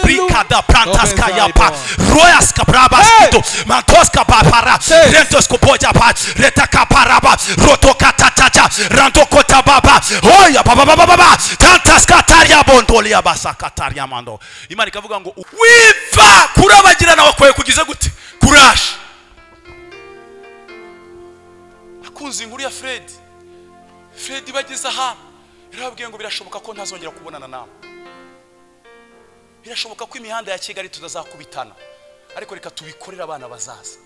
Bricada Prantaska Yapa Royaska Brabas Mantoska Papara Rentosko Pojapa Retaka Paraba Rotoka Tatacha Rantokota Baba Hoya Baba Tantaska Taria Bontolia Basaka Taria Mando. Imana ikavuga ngo wiva kurabagirana wakwe kugize gute kurash. Akunze inkuru ya Fred bageze aha yarabwiye ngo birashoboka ko ntazongera kubonana nawe. Birashoboka ko imihanda ya Kigali tutazakubitana, ariko reka tubikorera abana bazaza.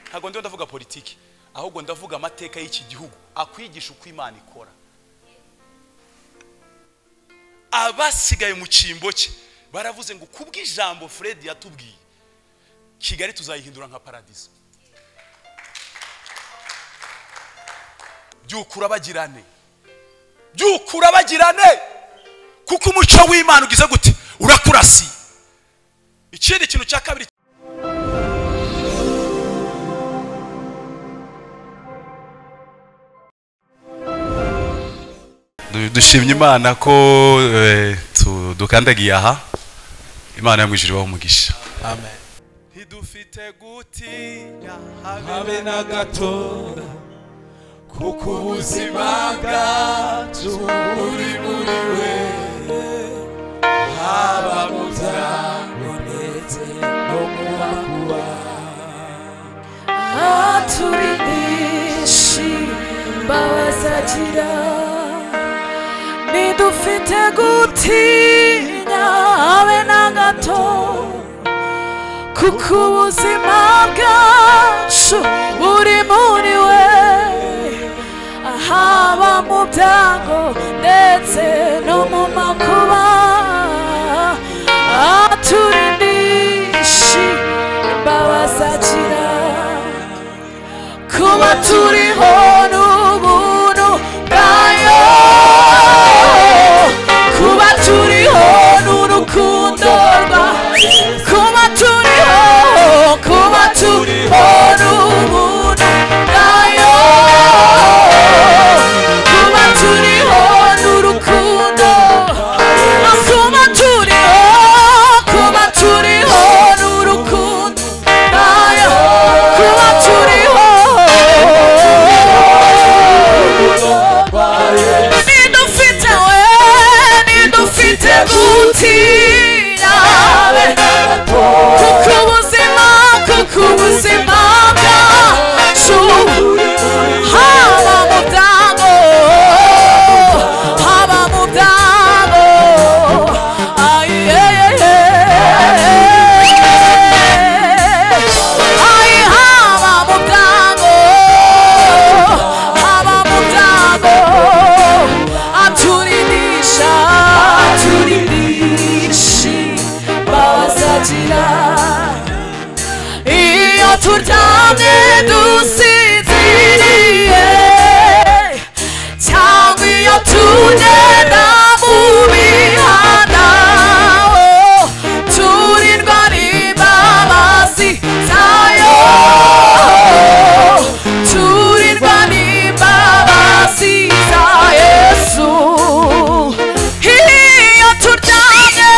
Ntago ndiyo ndavuga politiki, ahubwo ndavuga amateka y'iki gihugu akwigisha uko Imana ikora. Abasigaye mu cyimbo cye baravuze ngo kubw'ijambo Fred yatubwiye Kigali tuzayihindura nka paradiso. Byukura bagirane kuko umuco w'Imana ugize gute urakurasi. Ikindi kintu cya kabiri dushimye Imana ko dukandagiye aha. Imana yamwijiriweho umugisha. Amen. Ntidufite gutinya habe na gato kuko ubuzima bwacu buri muri we, haba mu byago ndetse no mu makuba. Aturidishi bazagira ntidufite gutinya habe na gato kuko ubuzima bwacu buri muri we, haba mu byago ndetse no mu makuba. Aturidishi bazagira kuba turiho n'ubuntu bwayo, kuba turiho n'urukundo rwayo, kuba turiho n'ubuntu bwayo, kuba turiho n'urukundo, kuba turiho n'urukundo bwayo, kuba turiho nidufite gutinya kuko ubuzima bwacu haba mu byago haba mu byago iyo turyamye dusinziriye cyangwa iyo tugenda mu mihanda, turindwa n'imbabazi zayo, turindwa n'imbabazi za Yesu. Iyo turyamye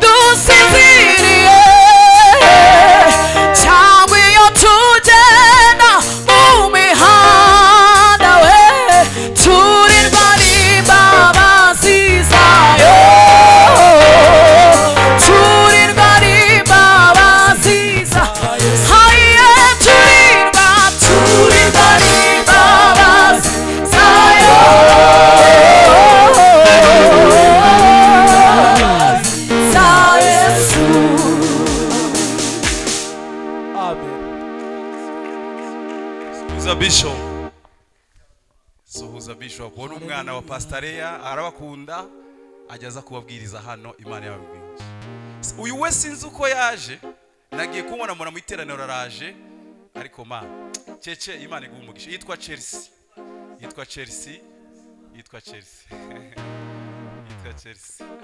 dusinziriye cyangwa iyo tugenda mu mihanda, turindwa n'imbabazi zayo, turindwa n'imbabazi zayo, turindwa n'imbabazi zayo za Yesu. Suhuza Bishop wari umwana wa Pastoreya arabakunda ajyaza kubabwiriza hano. Imana yababwinje. Uyu we sinzi uko yaje, nagiye kumubona mu iteraniro araje, ariko cece Imana iguha umugisha. Yitwa Chelsea.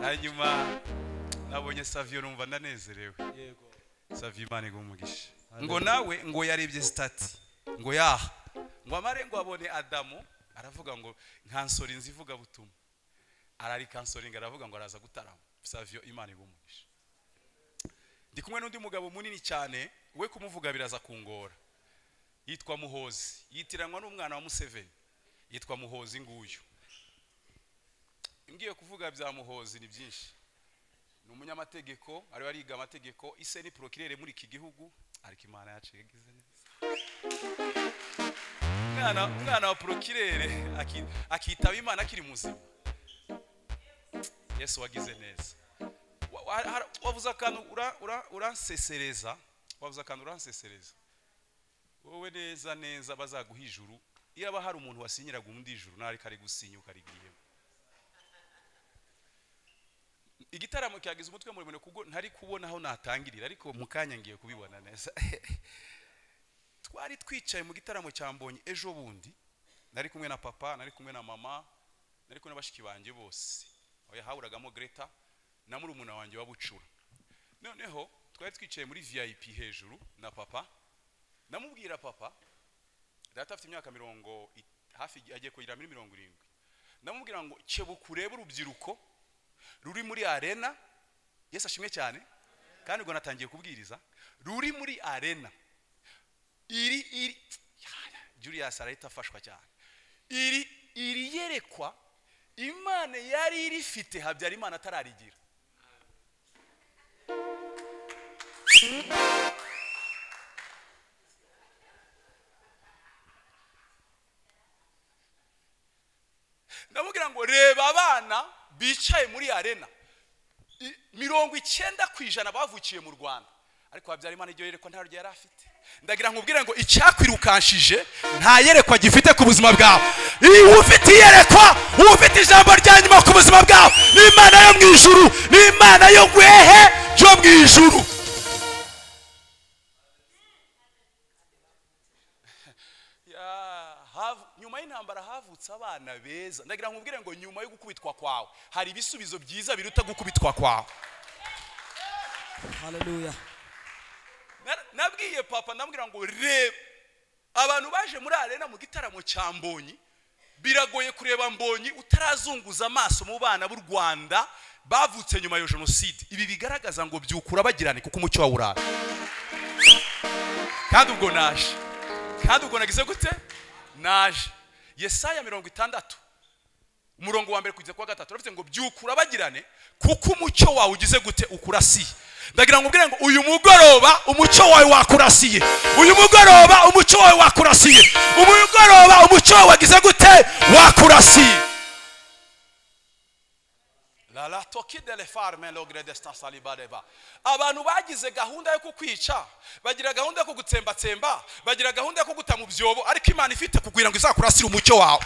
Hanyuma nabonye Savio numva ndanezerewe. Yego. Savio Imana iguha umugisha. Ngo nawe ngo yarebye stati ngo ngo amare ngo abone Adamu aravuga ngo nkansora inzivuga butumwa arari canceling aravuga ngo araza gutarama Savio Imana ibumugisha. Ndi kumwe n'undi mugabo munini cyane we kumuvuga biraza kungora yitwa Muhozi yitiranwa n'umwana wa Museveni yitwa Muhozi nguyu. Ngiye kuvuga bya Muhozi ni byinshi. Ni umunyamategeko ari ariga amategeko ise ni procureur muri iki gihugu ariko Imana yacigize neza. Umwana wa procureur akitaba Imana akiri muzima. Yesu wagize neza. Wavuze akantu uransesereza wavuze akantu uransesereza wowe neza bazaguha ijuru iyo aba hari umuntu wasinyiraga undi ijuru nari kare gusinyuka rigiriyemo. Igitaramo cyagize umutwe muremure kuko ntari kubona aho natangirira ariko mukanya ngiye kubibona neza. Twari twicaye mu gitaramo cyambonye ejo bundi nari kumwe na papa nari kumwe na mama nari kumwe n'abashiki banje bose oya haburagamo Greta na murumuna wanjye wabucura. Noneho twari twicaye muri VIP hejuru na papa namubwira papa data afite imyaka 70 hafi agiye kugira muri 70 namubwira ngo cyebuka urebe urubyiruko ruri muri arena Yesu ashimwe cyane kandi ubwo natangiye kubwiriza ruri muri arena iri Julius arahita afashwa cyane iri yerekwa Imana yari irifite habyara Imana atararigira. Ndamubwira ngo reba abana bicaye muri arena 90% bavukiye mu Rwanda ariko habyara Imana iryo yerekwa ntaryo yari afite. Ndagira nkubwire ngo icyakwirukanshije nta yerekwa gifite ku buzima bwawe. Iyo ufite yerekwa ufite ijambo rya nyuma ku buzima bwawe ni Imana yo mu ijuru ni Imana yo gwehe yo mu ijuru. Nyuma y'intambara havutse abana beza. Ndagira nkubwire ngo nyuma yo gukubitwa kwawe hari ibisubizo byiza biruta gukubitwa kwawe. Hallelujah. Nabwiye papa ndamubwira ngo reba abantu baje muri arena mu gitaramo cya Mbonyi biragoye kureba Mbonyi utarazunguza amaso mu bana b'u Rwanda bavutse nyuma ya jenoside. Ibi bigaragaza ngo byukura bagirane kuko umucyo wa urara. Kandi ubwo nagize gute naje Yesaya 60 umurongo wa mbere kugeza kwa gatatu rafite ngo byukura bagirane kuko umucyo wawe ugize gute ukurasiye. Ndagira ngo ubwire ngo uyu mugoroba umucyo wawe wakurasiye. Uyu mugoroba umucyo wawe wakurasiye. Umugoroba umucyo wawe wagize gute wakurasiye. La toki de le farme logre destin salibadeba. Abantu bagize gahunda yo kukwica, bagira gahunda yo kugutsemba, bagira gahunda yo kuguta mu byobo ariko Imana ifite kugwira ngo izakurasira umucyo wawe.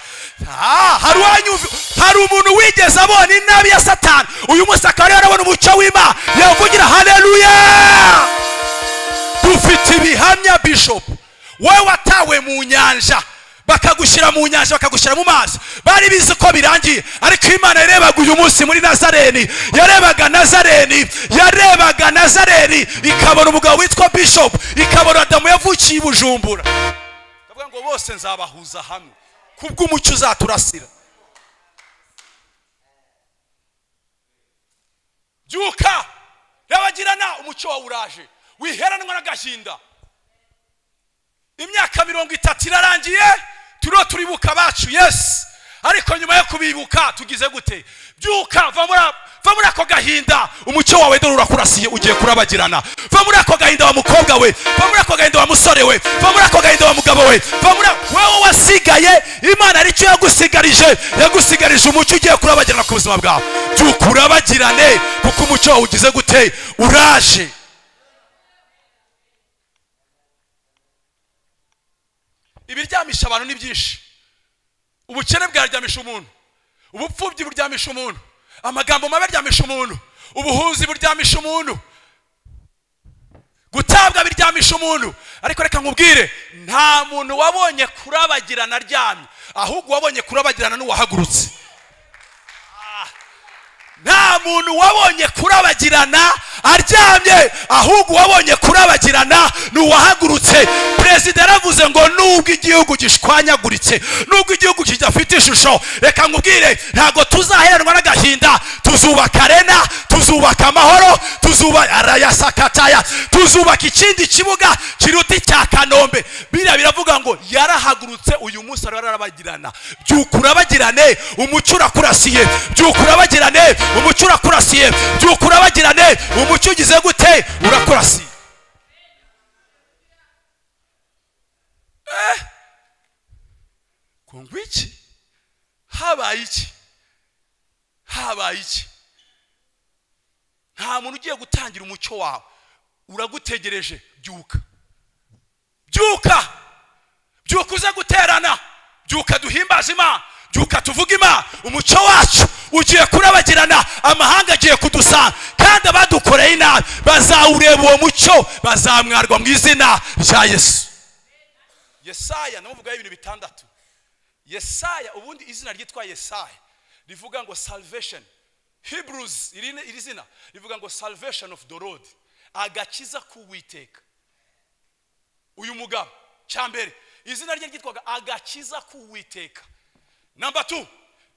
Hari umuntu wigeze abona inabi ya Satani. Uyu munsi akaba yarabona umucyo w'Imana yavugira haleluya. Dufite ibihamya bishop. Wewe watawe mu nyanja bakagushyira mu nyanja bakagushyira mu mazi bari bizi ko birangiye ariko Imana yarebaga uyu munsi muri Nazareni yarebaga Nazareni ikabona umugabo witwa Bishop ikabona Adamu yavukiye Bujumbura kavuga ngo bose nzabahuza hamwe kubw'umucyo uzaturasira. Byuka yabagirana umucyo wa uraje wiheranwa n'agahinda. Imyaka 30 irarangiye turibuka bacu yes ariko nyuma yo kubibuka tugize gute byuka va muri ako gahinda umucyo wawe dore urakurasiye ugiye kurabagirana. Va muri ako gahinda wa mukobwa we va muri ako gahinda wa musore we va muri ako gahinda wa mugabo we va muri wewe wasigaye Imana ari cyo yagusigarije umucyo ugiye kurabagirana ku buzima bwawe. Byuka urabagirane kuko umucyo wawe ugize gute uraje. Ibiryamisha abantu ni byinshi. Ubukene bwaryamisha umuntu, ubupfubyi buryamisha umuntu, amagambo mabi aryamisha umuntu, ubuhuzi buryamisha umuntu, gutabwa biryamisha umuntu. Ariko reka nkubwire nta muntu wabonye kurabagirana aryamye ahubwo wabonye kurabagirana n'uwahagurutse. Nta muntu wabonye kurabagirana aryamye, ahubwo wabonye kurabagirana n'uwahagurutse. Perezida yaravuze ngo nubwo igihugu gishwanyaguritse, nubwo igihugu kidafite ishusho, reka nkubwire ntago tuzaheranwa n'agahinda. Tuzubaka arena, tuzubaka amahoro, tuzubaka ikindi kibuga kiruta icya Kanombe. Biriya biravuga ngo yarahagurutse, uyu munsi ararabagirana. Byuka urabagirane, umucyo urakurasiye. Byuka urabagirane, umucyo urakurasiye. Byuka urabagirane, umucyo ugize gute? Urakurasiye. Kungwiki habaye iki? Habaye iki? Nta muntu ugiye gutangira umucyo wawe, uragutegereje. Byuka, byuka, byuka uze guterana. Byuka duhimbaza Imana, byuka tuvuga Imana. Umucyo wacu ugiye kurabagirana, amahanga agiye kudusanga, kandi abadukoreye inabi bazawureba uwo mucyo, bazamwarwa mu izina rya Yesu. Yesaya namuvuga ibintu bitandatu. Yesaya, ubundi izina ryitwa Yesaya rivuga ngo salvation. Hebrews iri zina rivuga ngo salvation of the Lord, agakiza k'Uwiteka. Uyu mugabo cyambere izina rye ryitwaga agakiza k'Uwiteka. Number 2,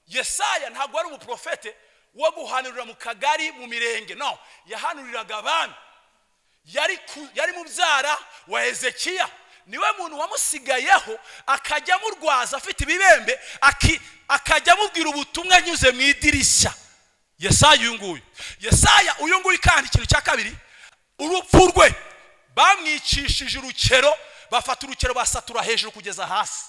Yesaya ntabwo ari umuprofete wo guhanurira mu kagari mu mirenge, no, yahanuriraga abantu. Yari mubyara wa Hezekiya, niwe muntu wamusigayeho akajya mu rwaza afite ibibembe, akajya mubwira ubutumwa anyuze mu idirishya. Yesaya uyu nguyu, Yesaya uyu nguyu kandi ikintu cya kabiri, urupfu rwe bamwicishije urukero, bafata urukero basatura hejuru kugeza hasi.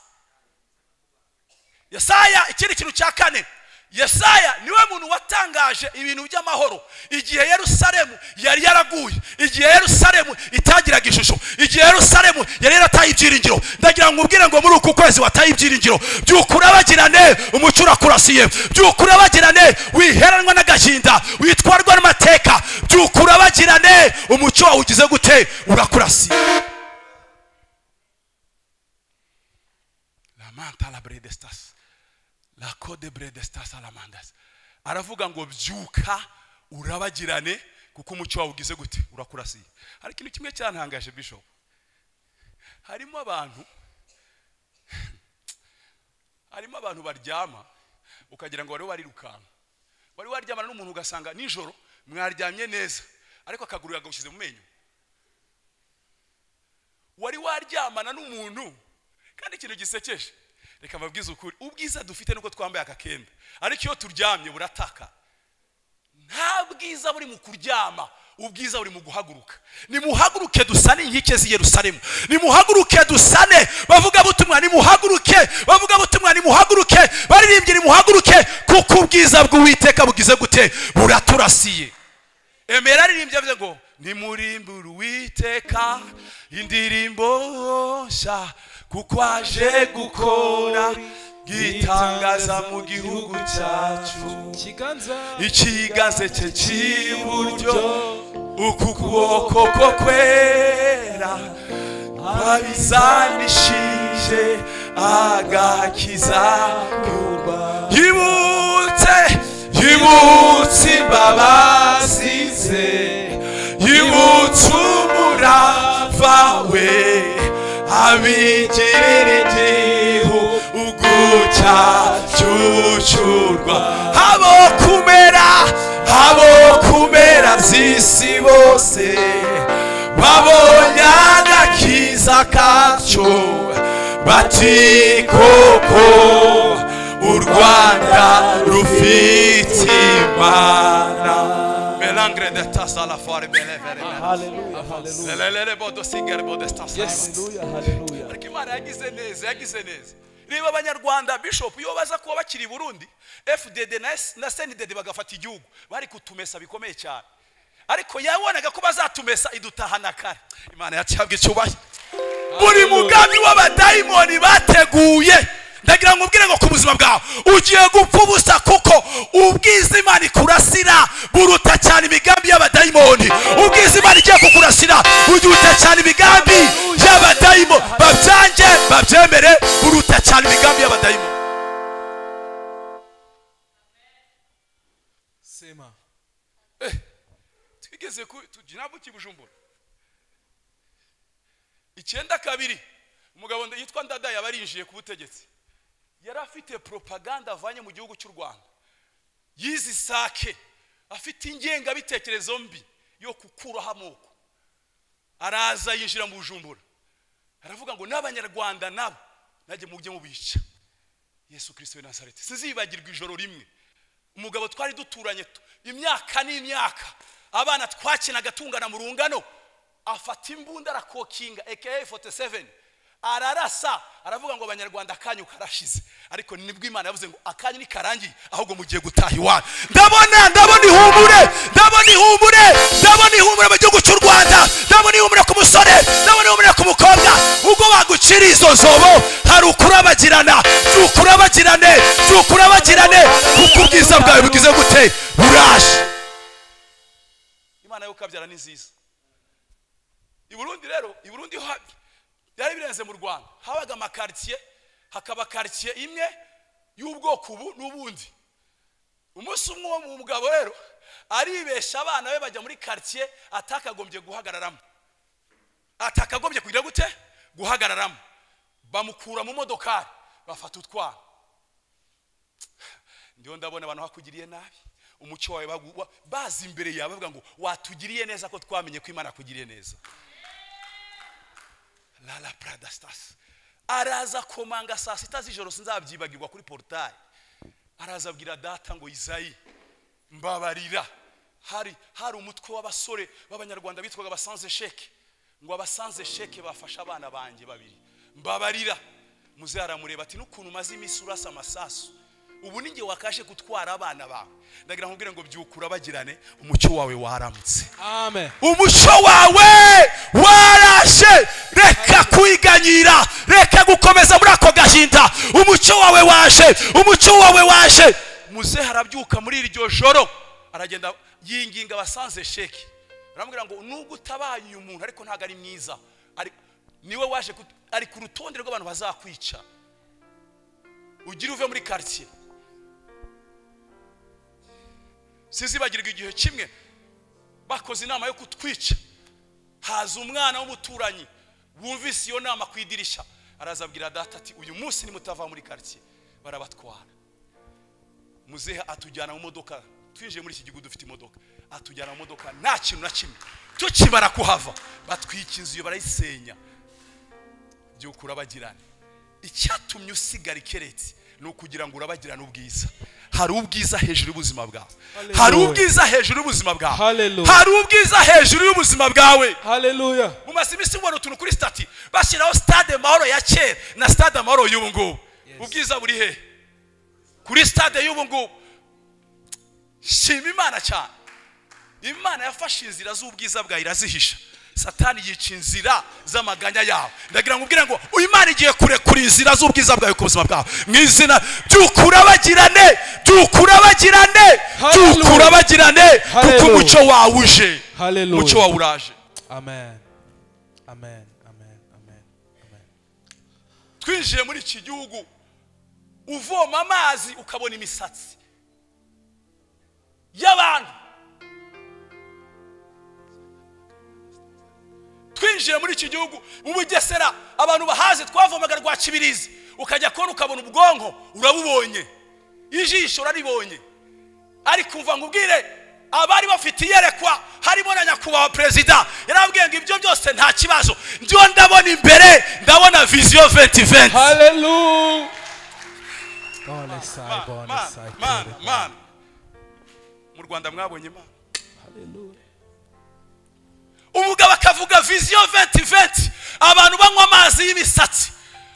Yesaya ikindi kintu cya kane, Yesaya niwe muntu watangaje ibintu by'amahoro igihe Yerusalemu yari yaraguye, igihe Yerusalemu itagiraga ishusho, igihe Yerusalemu yari yarataye ibyiringiro. Ndagira ngo ubwire ngo muri uku kwezi wataye ibyiringiro, byuka urabagirane, umucyo urakurasiye. Byuka urabagirane, wiheranwa n'agahinda, witwarwa n'amateka. Byuka urabagirane, umucyo wawe ugize gute? Urakurasiye. La manta la bredestas, la code bredestas alamandas. Aravuga ngo byuka urabagirane, kuko umucyo wawe ugize gute? Urakurasiye. Hari ikintu kimwe cyantangaje Bishop. Harimo abantu baryama ukagira ngo bari rukanka. Wari waryamana n'umuntu ugasanga nijoro mwaryamye neza, ariko akaguru yagushize mu menyo. Wari waryamana n'umuntu, kandi ikintu gisekeje, reka mbabwize ukuri, ubwiza dufite nuko twambaye akakenda, ariko iyo turyamye burataka. Nta bwiza buri mu kuryama, ubwiza buri mu guhaguruka. Nimuhaguruke dusane inkike z'i Yerusalemu, nimuhaguruke dusane bavuga butumwa, nimuhaguruke bavuga butumwa, nimuhaguruke baririmbye, nimuhaguruke, kuko ubwiza bw'Uwiteka bugize gute? Buraturasiye. Emera aririmbye avuze ngo nimurimbure Uwiteka indirimbo nshya, kuko aje gukora gitangaza mu gihugu cyacu. Ikiganza cye cy'iburyo, ukuboko ko kwera kwabizanishije agakiza k'urwa. Yibutse imbabazi ze, yibutse umurava we, abigirira igihugu cyacucurwa. Habo kumera z'isi bose babonye agakiza kacyo, bati koko u Rwanda rufite Imana. Melangre de tasa la fare bele vere. Hallelujah, hallelujah. Lelele bodo singer bodo tasa. Hallelujah, hallelujah. Ariko Imana yagize neza. Niba abanyarwanda Bishop iyo baza kuba bakiri Burundi, FDD na SNDD bagafata igihugu, bari kutumesa bikomeye cyane. Ariko yabonaga ko bazatumesa idutahana kare. Imana yacyabwe cyubaye. Buri mugambi w'abadayimoni bateguye, ndagira ngo ubwire ngo ku buzima bwawe ugiye gupfa ubusa, kuko ubwiza Imana ikurasira buruta cyane imigambi y'abadayimoni. Ubwiza Imana igiye kukurasira buruta cyane imigambi y'abadayimoni. Babyange babyemere, buruta cyane imigambi y'abadayimoni. nigeze tujinabu kibujumbura 92 umugabo yitwa Ndada yabarinjiye ku butegetsi yari afite propaganda avanye mu gihugu cy'u Rwanda yizi sake afite ingenga bitekerezo mbi yo kukuraho amoko araza yinjira mu Bujumbura aravuga ngo n'abanyarwanda nabo najye mujye mubica Yesu Kristo wa Nazareti sizibagirwa ijoro rimwe umugabo twari duturanye imyaka n'imyaka abana twakinaga tungana mu rungano afata imbunda arakokinga AK47 ararasa aravuga ngo abanyarwanda akanyu karashize ariko nibwo Imana yavuze ngo akanyu ni karangi ahubwo mugiye gutaha iwanyu ndabona ihumure mu gihugu cy'u Rwanda ndabona ihumure ku musore ndabona ihumure ku mukobwa ubwo bagucira izo nzobo hari ukurabagirana kuko ubwiza bwawe bugize gute buraje Imana yo kabyara ni nziza i Burundi yari birenze mu Rwanda habaga amakartier hakaba quartier imwe y'ubwoko ubu n'ubundi umunsi umwe mu mugabo rero aribesha abana be bajya muri quartier atakagombye kugira gute guhagararamo bamukura mu modokari bafata utwana ndio ndabona abantu hakugiriye nabi umucyo wawe bazi imbere yawe bavuga ngo watugiriye neza ko twamenye ko Imana akugiriye neza la pradastas araza komanga saa 6 z'ijoro sinzabyibagirwa kuri portail araza abwira data ngo Izayi mbabarira hari umutwe w'abasore b'abanyarwanda bitwaga abasanze sheke ngo abasanze sheke bafasha abana banje babiri mbabarira muze aramureba ati n'ukuntu maze imisi urasa amasasu ubu ninge wakashe gutwara abana bawe ndagira nkubwire ngo byukura bagirane umucyo wawe waramutse amen umucyo wawe warashe reka kwiganyira reka gukomeza muri ako gahinda umucyo wawe waje muze harabyuka muri iryo joro aragenda yinginga basanze sheke aramubwira ngo nubwo utabaye umuntu ariko ntago ari mwiza niwe waje ari ku rutonde rw'abantu bazakwica ugira uve muri quartier sizibagirwa igihe kimwe bakoze inama yo kutwica haza umwana w'umuturanyi wumvise iyo nama kwidirisha arazabwira data ati uyu munsi nimutava muri quartier barabatwara muzehe atujyana mu modoka twinjiye muri iki gihugu dufite imodoka atujyana mu modoka nta kintu na kimwe tukimara kuhava batwika inzu barayisenya byukura bagirana icyatumye usigara ikeretse no kugira ngo urabagirana ubwiza hari ubwiza hejuru y'ubuzima bwawe hari ubwiza hejuru y'ubuzima bwawe haleluya mu masimisi ubona utuntu kuri stati bashyiraho stade mahoro ya kera na stade mahoro y'ubu ngubu ubwiza buri he kuri stade y'ubu ngubu shima Imana cyane Imana yafashe inzira z'ubwiza bwawe irazihisha Satani yica inzira z'amaganya yawe ndagira ngubwire ngo Imana igiye kurekura inzira z'ubwiza bwawe ku buzima bwawe mwizina byukura bagirane kuko umucyo wawe uje umucyo wawe uraje amen twinjiye muri iki gihugu uvoma amazi ukabona imisatsi y'abantu twinjiye muri iki gihugu ubugesera abantu bahaze twavomaga rwa Kibirizi ukajya kona ukabona ubwonko urabubonye ijisho uraribonye ariko uva ngubwire abari bafite yerekwa harimo na nyakubahwa president yarabwiye ngo ibyo byose nta kibazo ndio ndabona imbere ndabona vision 2020 haleluya man mu Rwanda mwabonye Imana haleluya umugabo akavuga vision 2020 abantu banywa amazi y'imisatsi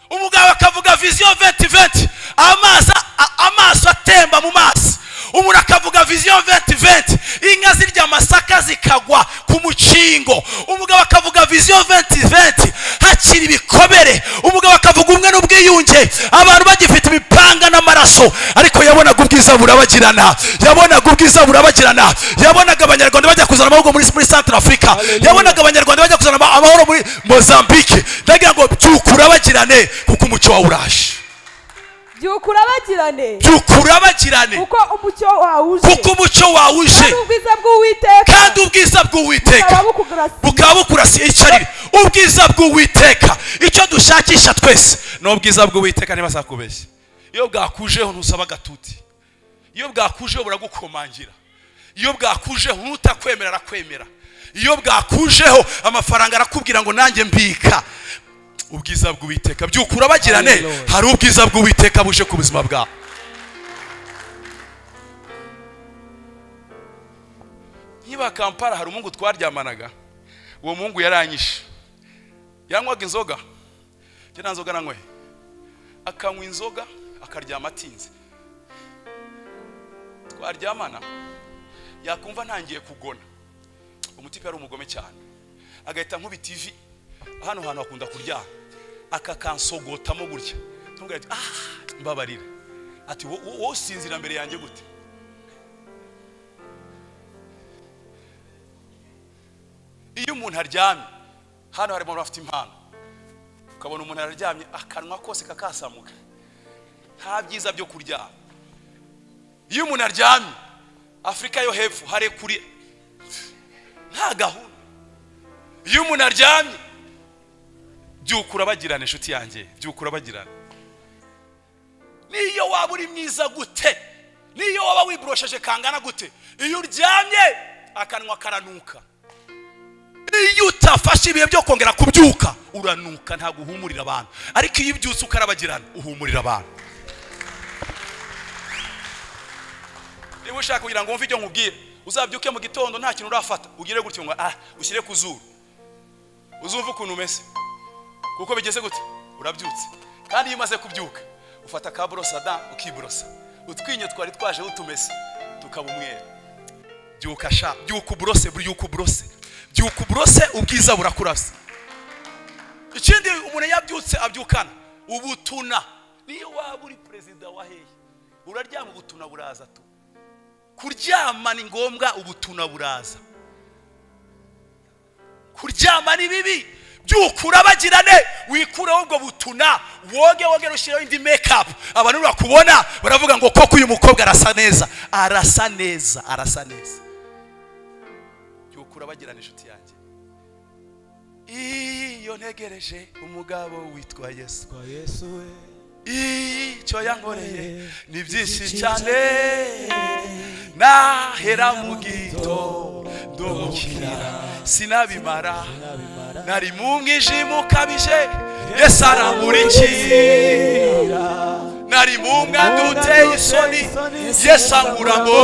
umugabo akavuga vision 2020 amaso atemba mu maso umuntu akavuga vision 2020 inka zirya amasaka zikagwa ku mucingo umugabo akavuga vision 2020 hakiri ibikomere umugabo akavuga umwe n'ubwiyunge abantu bagifite imipanga n'amaraso ariko yabonaga ubwiza burabagirana yabonaga abanyarwanda bajya kuzana amahoro muri Central Africa yabonaga abanyarwanda bajya kuzana amahoro muri Mozambique ndagira ngo byukura bagirane kuko umucyo wawe uraje byukurabagirane kuko umucyo wawuje kandi ubwiza bw'Uwiteka bukaba bukurasiye icarire. Ubwiza bw'Uwiteka icyo dushakisha twese no ubwiza bw'Uwiteka niba sakubeshya. Iyo bwakujeho ntusaba gatuti, iyo bwakujeho buragukomangira, iyo bwakujeho ntutakwemerera arakwemera, iyo bwakujeho amafaranga arakubwira ngo nanjye mbika. Ubwiza bw'Uwiteka byukurabagirane. Hari ubwiza bw'Uwiteka buje ku buzima bwawe. Niba Kampala hari umungu twaryamanaga, uwo mungu yaranyishe, yanywaga inzoga, njye nta nzoga nanywe, akanywa inzoga akaryama atinze. Twaryamana yakumva ntangiye kugona, umutipe yari umugome cyane, agahita nkubita ivi hano hantu akunda kuryama, akakansogotamo gutya. Tumubwira ati mbabarira, ati wowe usinzira mbere yanjye gute? Iyo umuntu aryamye hano harimo bafite impano, ukabona umuntu araryamye akanwa kose kakasamuka, nta byiza byo kuryama. Iyo umuntu aryamye Afrika yo hepfo hare kuri nta gahunda. Iyo umuntu aryamye byukurabagirane inshuti yanjye, byukurabagirane. Niyo waba uri mwiza gute, niyo waba wibrosheje kangana gute, iyo uryamye akanwa karanuka. Iyo utafashe ibihe byo kongera kubyuka uranuka, nta guhumurira abantu. Ariko iyo ubyutse ukarabagirana uhumurira abantu. Niba ushaka kugira ngo wumve ibyo nkubwira, uzabyuke mu gitondo nta kintu urafata, ugire gutyo ngo ushyire ku zuru, uzumva ukuntu umeze. Kuko bigeze gute urabyutse. Kandi iyo umaze kubyuka ufata ka brosada ukibrosa, utwinyo twari twaje utumese tukaba umwere. Byuka sha, byuka ubrose, byuka ubrose, ubwiza burakurasa. Ikindi umuntu yabyutse abyukana ubutuna. Niyo waba uri president wa hehe uraryama ubutuna buraza tu. Kuryama ni ngombwa, ubutuna buraza. Kuryama ni bibi. Byukurabagirane, wikureho ubwo butuna, woge rushireho indi makeup. Abantu bakubona baravuga ngo koko uyu mukobwa arasa neza, arasa neza. Byukurabagirane inshuti yanjye. Iyo ntegereje umugabo witwa Yesu, icyo yankoreye ni byinshi cyane, nahera mu gitondo mukira sinabimara, nari mu mwijima ukabije Yesu aramurikira, nari mu mwanda uteye isoni Yesu ankuramo,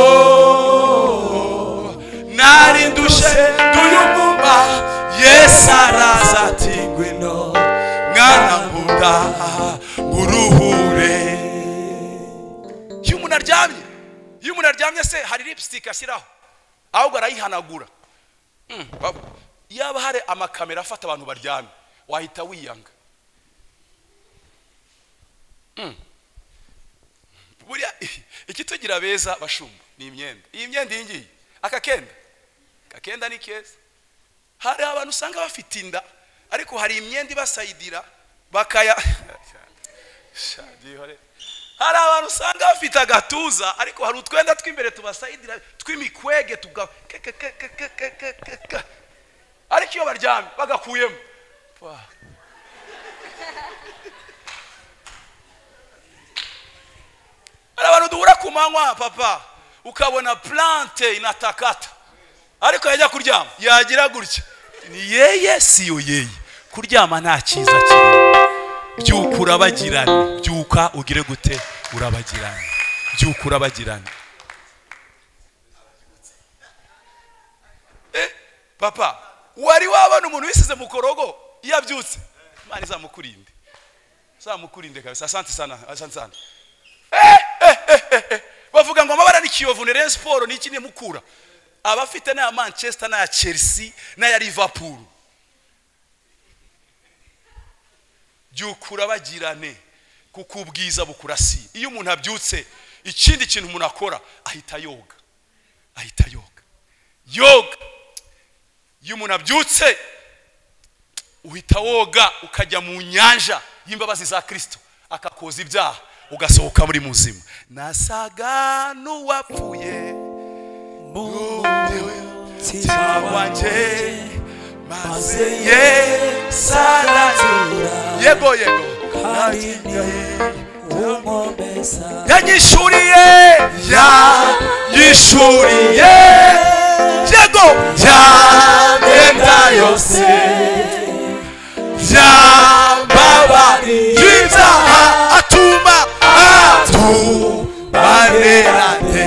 nari ndushe tuyumumba Yesu araza ati ngwino mwana nkunda uruhure. Iyo umuntu aryamye se hari lipstick ashyiraho ahubwo arayihanagura. Yaba hari amakamera afata abantu baryamye wahita wiyanga. Buriya ikitugira beza bashumba ni imyenda. Iyi myenda iyi akakenda ni keza. Hari abantu usanga bafite inda ariko hari imyenda ibasayidira bakaya. Hari abantu usanga bafite agatuza ariko hari utwenda tw'imbere tubasayidira tw'imikwege tuga. Ariko iyo baryamye bagakuyemo hari abantu duhura ku manywa papa ukabona plante inatakata, ariko yajya kuryama yagira gutya ni yeye siyo yeye. Kuryama nta cyiza kirimo. Byuka urabagirane, byuka ugire gute urabagirane, byuka urabagirane. Papa wari wabona umuntu wisize mu korogo yabyutse, Imana izamukurinde kabisa. Asante sana. Bavuga ngo amabara ni Kiyovu, Rayon Sport ni iki ni Mukura, abafite na Manchester na Chelsea na Liverpool. Byukura bagirane kuko ubwiza bukurasi. Iyo umuntu abyutse ikindi kintu umuntu akora ahita yoga. Iyo umuntu abyutse uhita woga ukajya mu nyanja y'imbabazi za Kristo akakoza ibyaha ugasohoka muri muzima. Nasaga n'uwapfuye mutima wanjye maze Yesu arazura. Yego yanyishuriye yego byamenda yose byambabarira atuma atubanerane.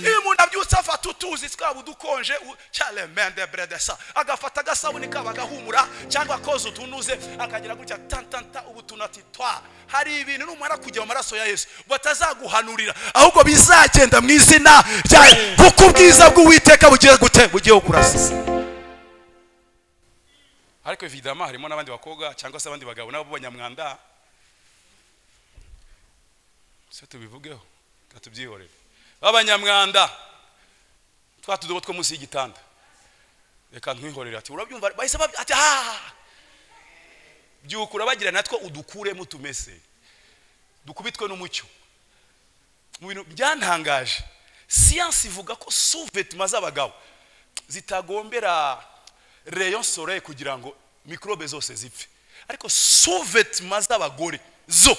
Iyo umuntu abyutse afata utuzi twaba udukonje cyale mende bredesa agafata agasabuni kaba gahumura cyangwa koza utunuze akagira gutya tantanta ubutunati twa. Hari ibintu numara kujya mu maraso ya Yesu batazaguhanurira ahubwo bizagenda mu izina rya kuko ubwiza bw'Uwiteka bugiye gute bugiye kurasa. Ariko evidama harimo n'abandi bakobwa cyangwa se abandi bagabo nabo banyamwanda. Se tubivugeho katubyihorere. Abanyamwanda twatudobo two munsi y'igitanda. Reka ntwihorere ati urabyumva bahise ati byukura bagira natwo udukuremo tumese dukubitwe n'umucyo. Mu bintu byantangaje science ivuga ko sous-vêtements z'abagabo zitagombera rayon soleil kugira ngo microbe zose zipfe, ariko sous-vêtements z'abagore zo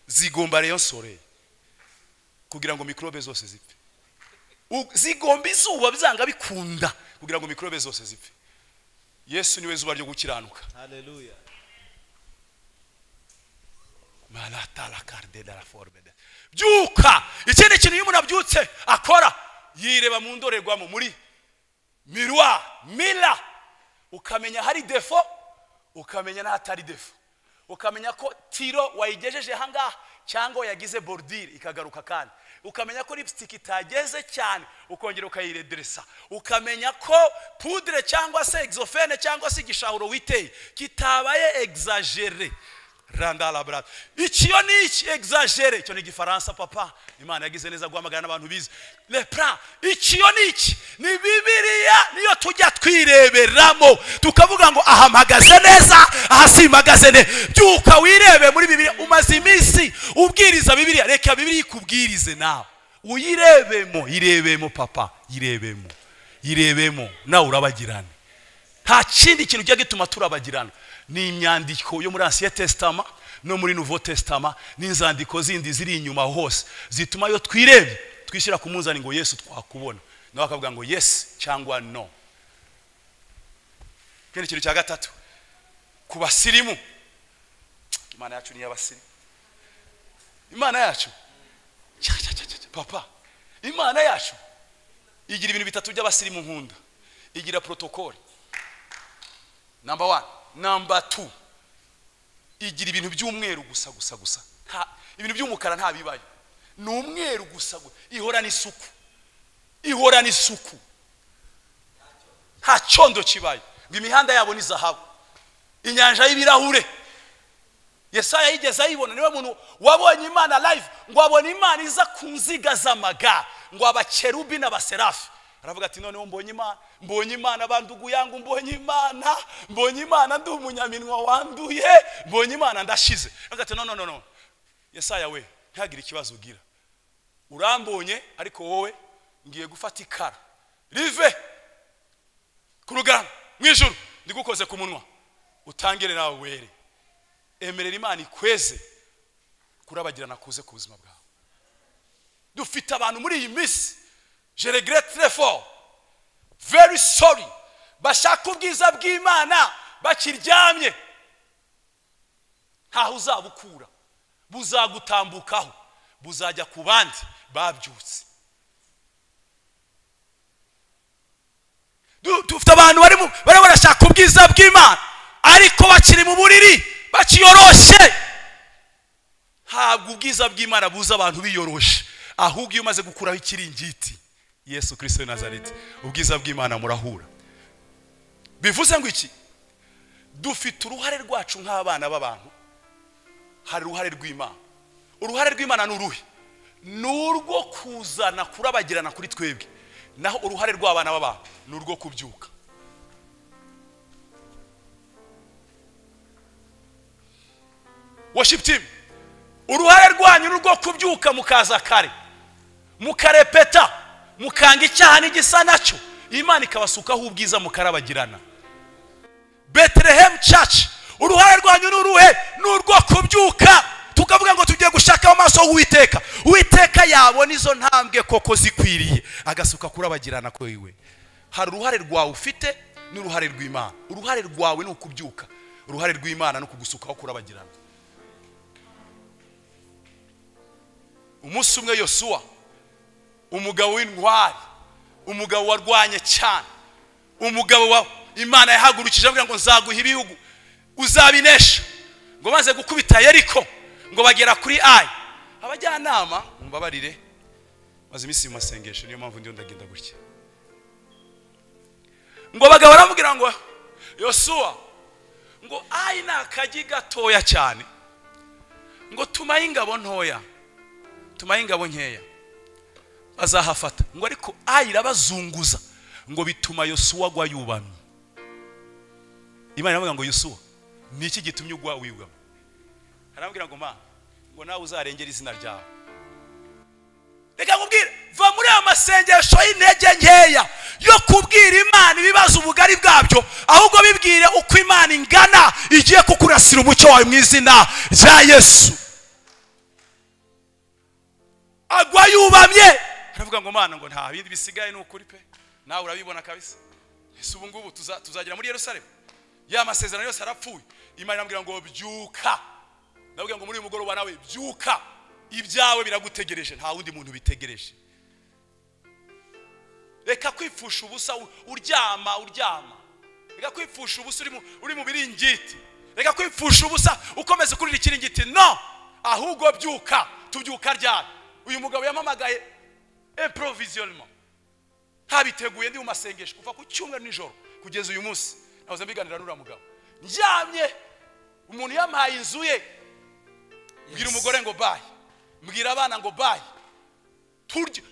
zigomba rayon soleil kugira ngo microbe zose zipfe. Zigomba izuba bizanga bikunda kugira ngo microbe zose zipfe. Yesu niwe zuba ryo gukiranuka. Haleluya. Malata la carde de la forme de byuka. Ikindi kintu umuntu abyutse akora yireba mu ndorerwamo muri miroir mila, ukamenya hari defo ukamenya n'atari defo, ukamenya ko tiro wayigejeje hanga cyangwa yagize bordure ikagaruka, kandi ukamenya ko lipstick itageze cyane ukongera ukayiredressa, ukamenya ko poudre cyangwa se exophene cyangwa se igishahuro witeye kitabaye exagéré. Randala brad. Ikiyo ni iki exagéré? Icyo ni Gifaransa papa. Imana yagize neza guhamagara n'abantu bize. Lepra. Ikiyo ni iki? Ni Bibiliya niyo tujya twireberamo tukavuga ngo ahamagaze neza ahasimagaze ne. Byuka wirebe muri Bibiliya. Umaze iminsi ubwiriza Bibiliya, reka Bibiliya ikubwirize nawe. Irebemo papa, irebemo nawe urabagirana. Nta kindi kintu kijya gituma turabagirana. Ni imyandiko yo muri Ancien Testament no muri Nouveau Testament n'inzandiko zindi ziri inyuma hose zituma yo twirebe twishyira ku munzani ngo Yesu twakubona, nawe akavuga ngo yes cyangwa no. Kene kintu cya gatatu ku basirimu, Imana yacu ni y'abasirimu. Imana yacu papa, Imana yacu igira ibintu bitatu by'abasirimu nkunda. Igira protocol number 1. Number 2, igira ibintu by'umweru gusa. Nta ibintu by'umukara nta bibaye. Ni umweru gusa. Ihorana isuku. Nta cyondo kibaye. Imihanda yabo ni zahabu. Inyanja y'ibirahure. Yesaya yigeze ayibona, niwe muntu wabonye Imana live ngo abone Imana iza kunziga z'amaga ngo abakerubi n'abaserafi. Aravuga ati noneho mbonye Imana bandugu yangu, mbonye Imana ndi umunyaminwa wanduye, mbonye Imana ndashize. Aravuga ati no Yesaya we ntagire ikibazo ugira, urambonye ariko wowe ngiye gufata ikara rive ku rugamba mwijuru ndigukoze ku munwa utangire nawe were. Emerera Imana ikweze kurabagirana kuze ku buzima bwawe. Dufite abantu muri iyi minsi, je regrette très fort, very sorry, bashaka ubwiza bw'Imana bakiryamye. Ntaho uzabukura, buzagutambukaho, buzajya ku bandi babyutse. Dufite abantu bari barashaka ubwiza bw'Imana ariko bakiri mu buriri bakiyoroshe. Ntabwo ubwiza bw'Imana buza abantu biyoroshe, ahubwo iyo umaze gukuraho ikiringiti Yesu Kristo wa Nazareti, ubwiza bw'Imana murahura. Bivuze ngo iki? Dufite uruhare rwacu nk'abana b'abantu, hari uruhare rw'Imana. Uruhare rw'Imana n'uruhe? Nurwo kuzana kurabagirana kuri twebwe, naho uruhare rw'abana b'abantu nurwo kubyuka. worship team uruhare rwanyu n'urwo kubyuka mukaza kare mukarepeta mukanga icyaha n'igisa nacyo Imana ikabasukaho ubwiza mukarabagirana. Bethlehem Church uruhare rwanyu n'uruhe n'urwo kubyuka tukavuga ngo tugiye gushaka amaso Uwiteka. Uwiteka yabona izo ntambwe koko zikwiriye agasuka kurabagirana ko iwe. Hari uruhare rwawe ufite n'uruhare rw'Imana. Uruhare rwawe ni ukubyuka, uruhare rw'Imana no kugusukaho kurabagirana. Umunsi umwe Yosuwa umugabo w'intwari, umugabo warwanye cyane, umugabo wa Imana yahagurukije avuga ngo nzaguha ibihugu uzabinesha, ngo maze gukubita Yeriko ngo bagera kuri Ai. Abajyanama mbabarire maze imisi mu masengesho niyo mpamvu ndiyo ndagenda gutya. Ngo bagabo baravugira ngo Yosuwa ngo Ai nakaji gatoya cyane, ngo tumaye ingabo ntoya, tumaye ingabo nkeya azahafata. Ngo ariko Ai irabazunguza ngo bituma Yosuwa gwa yubamye. Imana iravuga ngo Yosuwa niki gitumye ugwa wibwa? Arambwira ngo ma ngo nawe uzarengera izina ryawe. Reka nkubwire va muri amasengesho y'intege nkeya yo kubwira Imana ibibazo ubugari bwabyo, ahubwo bibwire uko Imana ingana igiye kukurasira umucyo wawe mu izina rya Yesu. Agwa yubamye aravuga ngo Mana ngo nta bindi bisigaye n'ukuri pe, nawe urabibona kabisa. Yesu ubu ngubu tuzagera muri Yerusalemu, ya masezerano yose arapfuye. Imana irambwira ngo byuka. Ndavuga ngo muri uyu mugoroba nawe byuka, ibyawe biragutegereje, nta wundi muntu bitegereje. Reka kwipfusha ubusa uryama. Reka kwipfusha ubusa uri mu biringiti. Reka kwipfusha ubusa ukomeze kurira ikiringiti. No, ahubwo byuka. Tubyuka ryari? Uyu mugabo yamamagaye improvisionnement, habiteguye ndi mu masengesho kuva ku cyumweru nijoro kugeza uyu munsi. Nahoze mbiganira n'ura mugabo njyamye, umuntu yamaye inzu ye. Mbwira umugore ngo bye, mbwira abana ngo bye.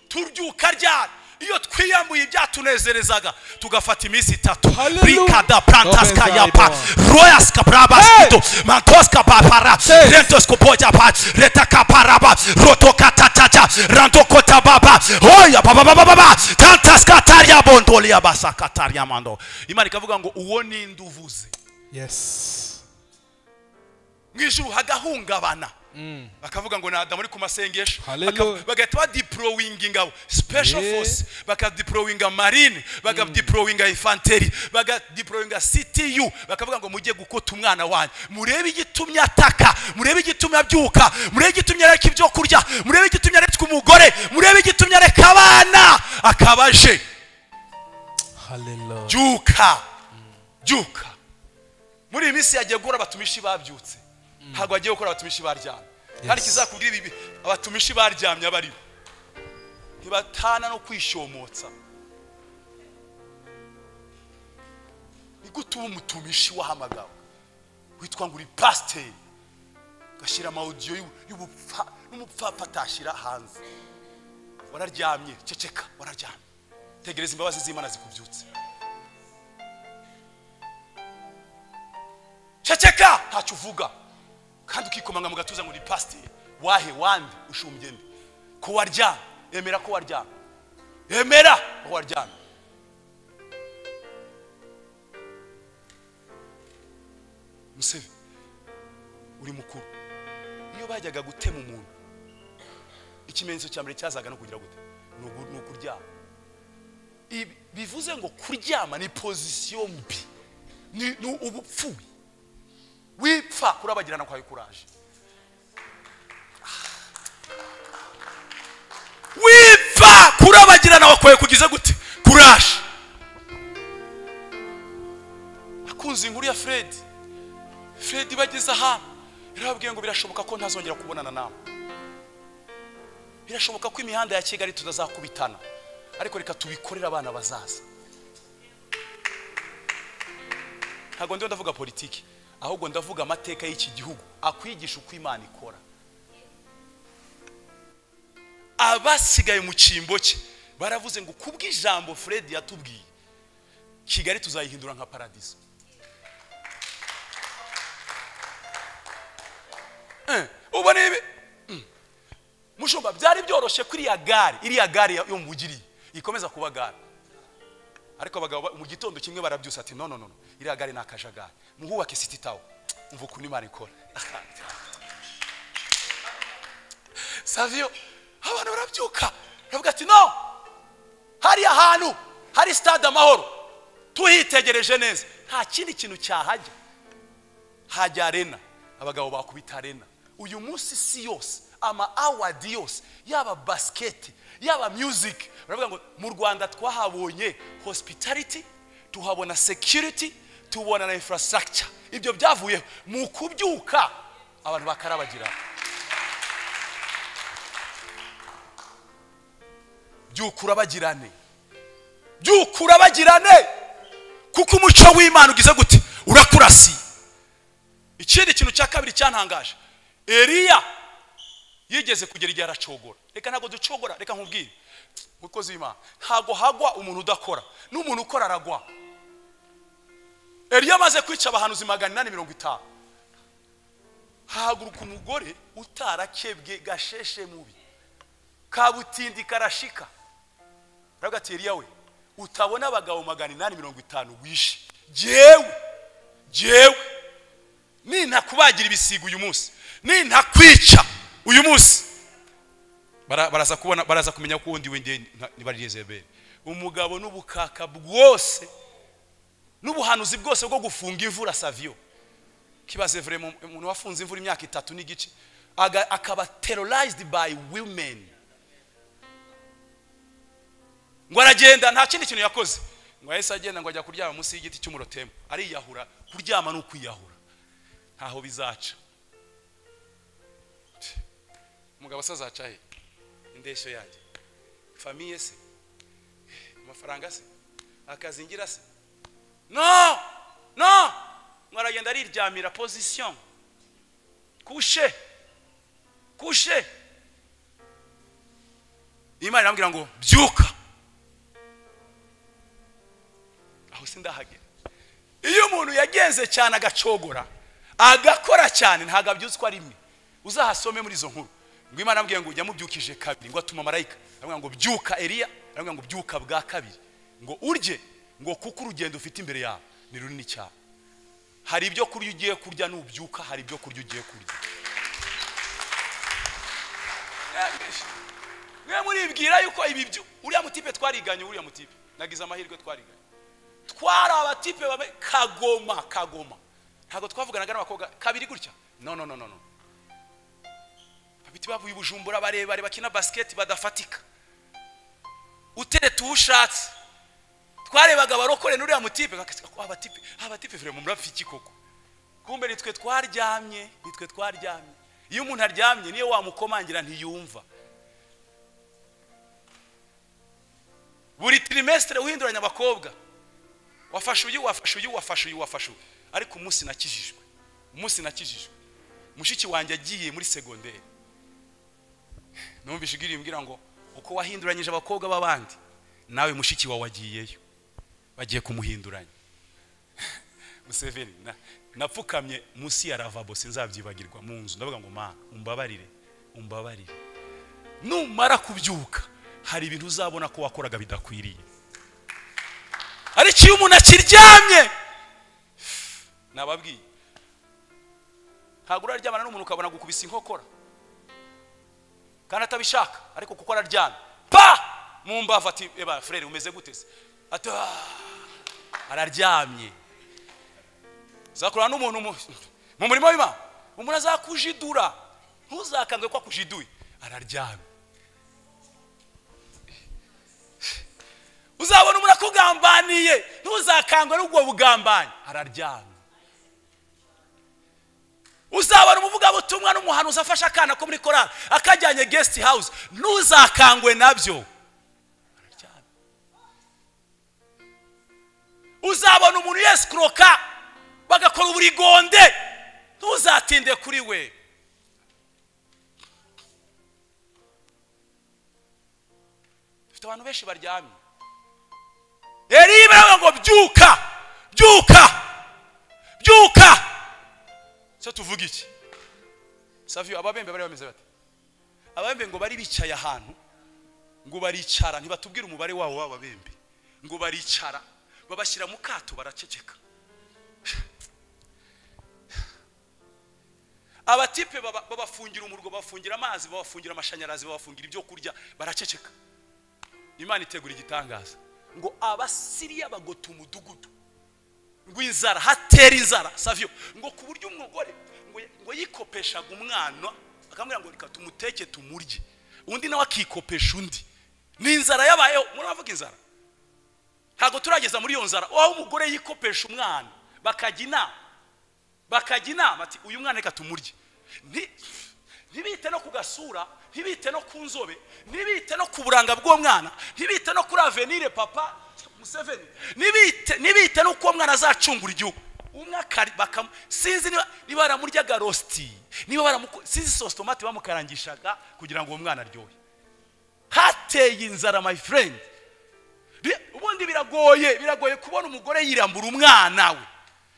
Turyuka ryari? Iyo twiyambuye ibyatunezerezaga tugafata iminsi 3. Rikada plantaska yapa royas kabrabasito mantoska papara rentos kupoja pa retaka paraba rotoka tatacha rantokota baba hoya baba tantaska taria bondolia basaka taria mando. Imana ikavuga ngo uwo ni nduvuze. Yes. Ngijuru hagahungabana. Bakavuga ngo nada muri ku masengesho bagahita badeploying ingabo special force, bakadeployinga marine, bakadeployinga infantry, bakadeployinga CTU, bakavuga ngo mujye gukota umwana wanyu, murebe igitumye ataka, murebe igitumye abyuka, murebe igitumye areka ibyo kurya, murebe igitumye areka umugore, murebe igitumye areka abana akabaje. Hallelujah. Juka muri imisi yagiye gukora abatumishi babyutse, ntabwo agiye gukora abatumishi baryamye. Kandi kizakubwira ibi abatumishi baryamye abari ntibatana no kwishomotsa. Nigutuba umutumishi wahamagawe witwa ngo uri pastor, gashira audio y'ubupfa n'umupfapfa atashira hanze. Wararyamye, ceceka, wararyamye. Tegereza imbabazi z'Imana zikubyutse. Ceceka ntacyo uvuga kandi ukikomanga mu gatuza ngo uri pastor. Wahe wandi ushumbye ndi ko waryamye. Emera ko waryamye, emera ko waryamye. Museve uri mukuru, iyo bajyaga gutema umuntu ikimenyetso cya mbere cyazaga no kugira gute no kuryama. Bivuze ngo kuryama ni position mbi, ni ubupfuye. Wipfa kurabagirana kwa kuraje. Wipfa kurabagirana wakwaye kugize gute kuraje. Akunze inkuru ya Fred bageze aha yarabwiye ngo birashoboka ko ntazongera kubonana nawe, birashoboka ko imihanda ya Kigali tutazakubitana, ariko reka tubikorera abana bazaza. Ntago ndiyo ndavuga politiki, ahubwo ndavuga amateka y'iki gihugu akwigisha uko Imana ikora. Abasigaye mu cyimbo cye baravuze ngo kubw'ijambo Fred yatubwiye Kigali tuzayihindura nka paradiso. ubona ibi mushumba byari byoroshye kuri iriya gare yo mu bugiri ikomeza kuba gare, ariko abagabo mu gitondo kimwe barabyusa ati no iriya gare nakajagari muhubake City Tower. Umva ukuntu Imana ikora. Savio abantu barabyuka baravuga ati no, hari ahantu hari stade Amahoro tuhitegereje neza nta kindi kintu cyahajya, hajya arena. Abagabo bakubita arena. Uyu munsi si yose ama award yose yaba basket yaba music baravuga ngo mu Rwanda twahabonye hospitality, tuhabona security, tubona na infrastructure. Ibyo byavuye mu kubyuka abantu bakarabagira. Byukura bagirane kuko umuco w'Imana ugize gute urakurasi. Ikindi kintu cya kabiri cyantangaje, Eliya yigeze kugera igihe aracogora. Reka ntago ducogora, reka nkubwire mukozi w'Imana, ntago hagwa umuntu udakora, n'umuntu ukora aragwa. Eliya amaze kwica abahanuzi 850, haguruka umugore utarakebwe gasheshe mubi kabutindi karashika. Ravuga ati Eliya we utabona abagabo 850 wishe, jewe nintakubagira ibisigo uyu munsi, nintakwica uyu munsi, baraza kumenya ko undi wende nibari Yezebeli. Umugabo n'ubukaka bwose n'ubuhanuzi bwose bwo gufunga imvura Savio, kibaze vraiment umuntu wafunze imvura imyaka 3 n'igice akaba terrorized by women. Ngo aragenda nta kindi kintu yakoze, ngo yahise agenda ngo ajya kuryama munsi y'igiti cy'umurotemo, ariyahura. Kuryama no kwiyahura ntaho bizaca. Umugabo asazaca he indeshyo yanjye, famille se, amafaranga se, akazingira se, no mwaragenda ariryamira position kushe. Imana irambwira ngo byuka. Aho sindahagera. Iyo umuntu yagenze cyane agacogora agakora cyane ntago abyutswa rimwe. Uzahasome muri izo nkuru ngo Imana irambwira ngo ujya mubyukije kabiri, ngo atuma marayika arambwira ngo byuka Eliya, arambwira ngo byuka bwa kabiri ngo urye, ngo kuko urugendo ufite imbere yawe ni runini cyane. Hari ibyo kurya ugiye kurya n'ubyuka, hari ibyo kurya ugiye kurya. Mwe muribwira yuko ibi byo uriya mutipe twariganye, uriya mutipe nagize amahirwe twariganye, twari abatipe babe kagoma ntago twavuganaga n'abakobwa kabiri gutya, no abiti bavuye Bujumbura barebare bakina basket badafatika, utereta ushatse. Twarebaga barokore n'uriya mutipe abatipe vraiment murafiki koko, kumbe nitwe twaryamye. Iyo umuntu aryamye niyo wamukomangira ntiyumva. Buri trimestre uhinduranya abakobwa, wafashe uyu, ariko umunsi nakijijwe mushiki wanjye agiye muri secondaire, numvise imbwira ngo uko wahinduranyije abakobwa babandi nawe mushiki wawe agiyeyo, bagiye kumuhinduranya. Museveni napfukamye munsi ya lavabo sinzabyibagirwa mu nzu, ndavuga ngo Mana umbabarire, numara kubyuka hari ibintu uzabona ko wakoraga bidakwiriye. Ariko iyo umuntu akiryamye, nababwiye ntabwo uraryamana n'umuntu ukabona gukubisa inkokora kandi atabishaka, ariko kuko araryamye mu mbavu ati eba frere umeze gute se, ati araryamye. Zakura n'umuntu mu murimo w'Imana, umuntu azakujidura, ntuzakangwe ko akujiduye, araryamye. Uzabona umuntu akugambaniye, ntuzakangwe n'ubwo bugambanyi, araryamye. Uzabona umuvuga butumwa n'umuhanuzi afasha akana ko muri korali akajyanye guest house, ntuzakangwe nabyo, araryamye. Uzabona umuntu yeskroka bagakora uburigonde, ntuzatinde kuri we. Dufite abantu benshi baryamye. Eliya ngo byuka. Se tuvuga iki? Savio ababembe bari bameze bate? Ababembe ngo bari bicaye ahantu ngo baricara ntibatubwira umubare wabo w'ababembe ngo baricara babashyira mu kato baraceceka. Abatipe babafungira umurgo, babafungira amazi, babafungira amashanyarazi, babafungira ibyo kurya, baraceceka. Imana itegura igitangaza ngo abasiriya bagota umudugudu ngo inzara hatera inzara Savio ngo ku buryo umugore ngo yikopeshaga umwana akamubwira ngo reka tumuteke tumurye, undi nawe akikopesha undi. Ni inzara yabayeho. Muravuga inzara? Ntago turageza muri iyo nzara aho umugore yikopesha umwana bakajya inama ati uyu mwana reka tumurye. Ntibite no kugasura, ntibite no kunzobe, ntibite no kuburanga bw'uwo mwana, ntibite no kuri avenir papa Museveni, ntibite no ko mwana azacungura igihugu. Umwakari bakam sinzi niba baramuryaga rosti, niba sinzi sauce tomate bamukarangishaga kugira ngo uwo mwana aryohe. Hateye inzara my friend. Ubundi biragoye kubona umugore yirambura umwana we.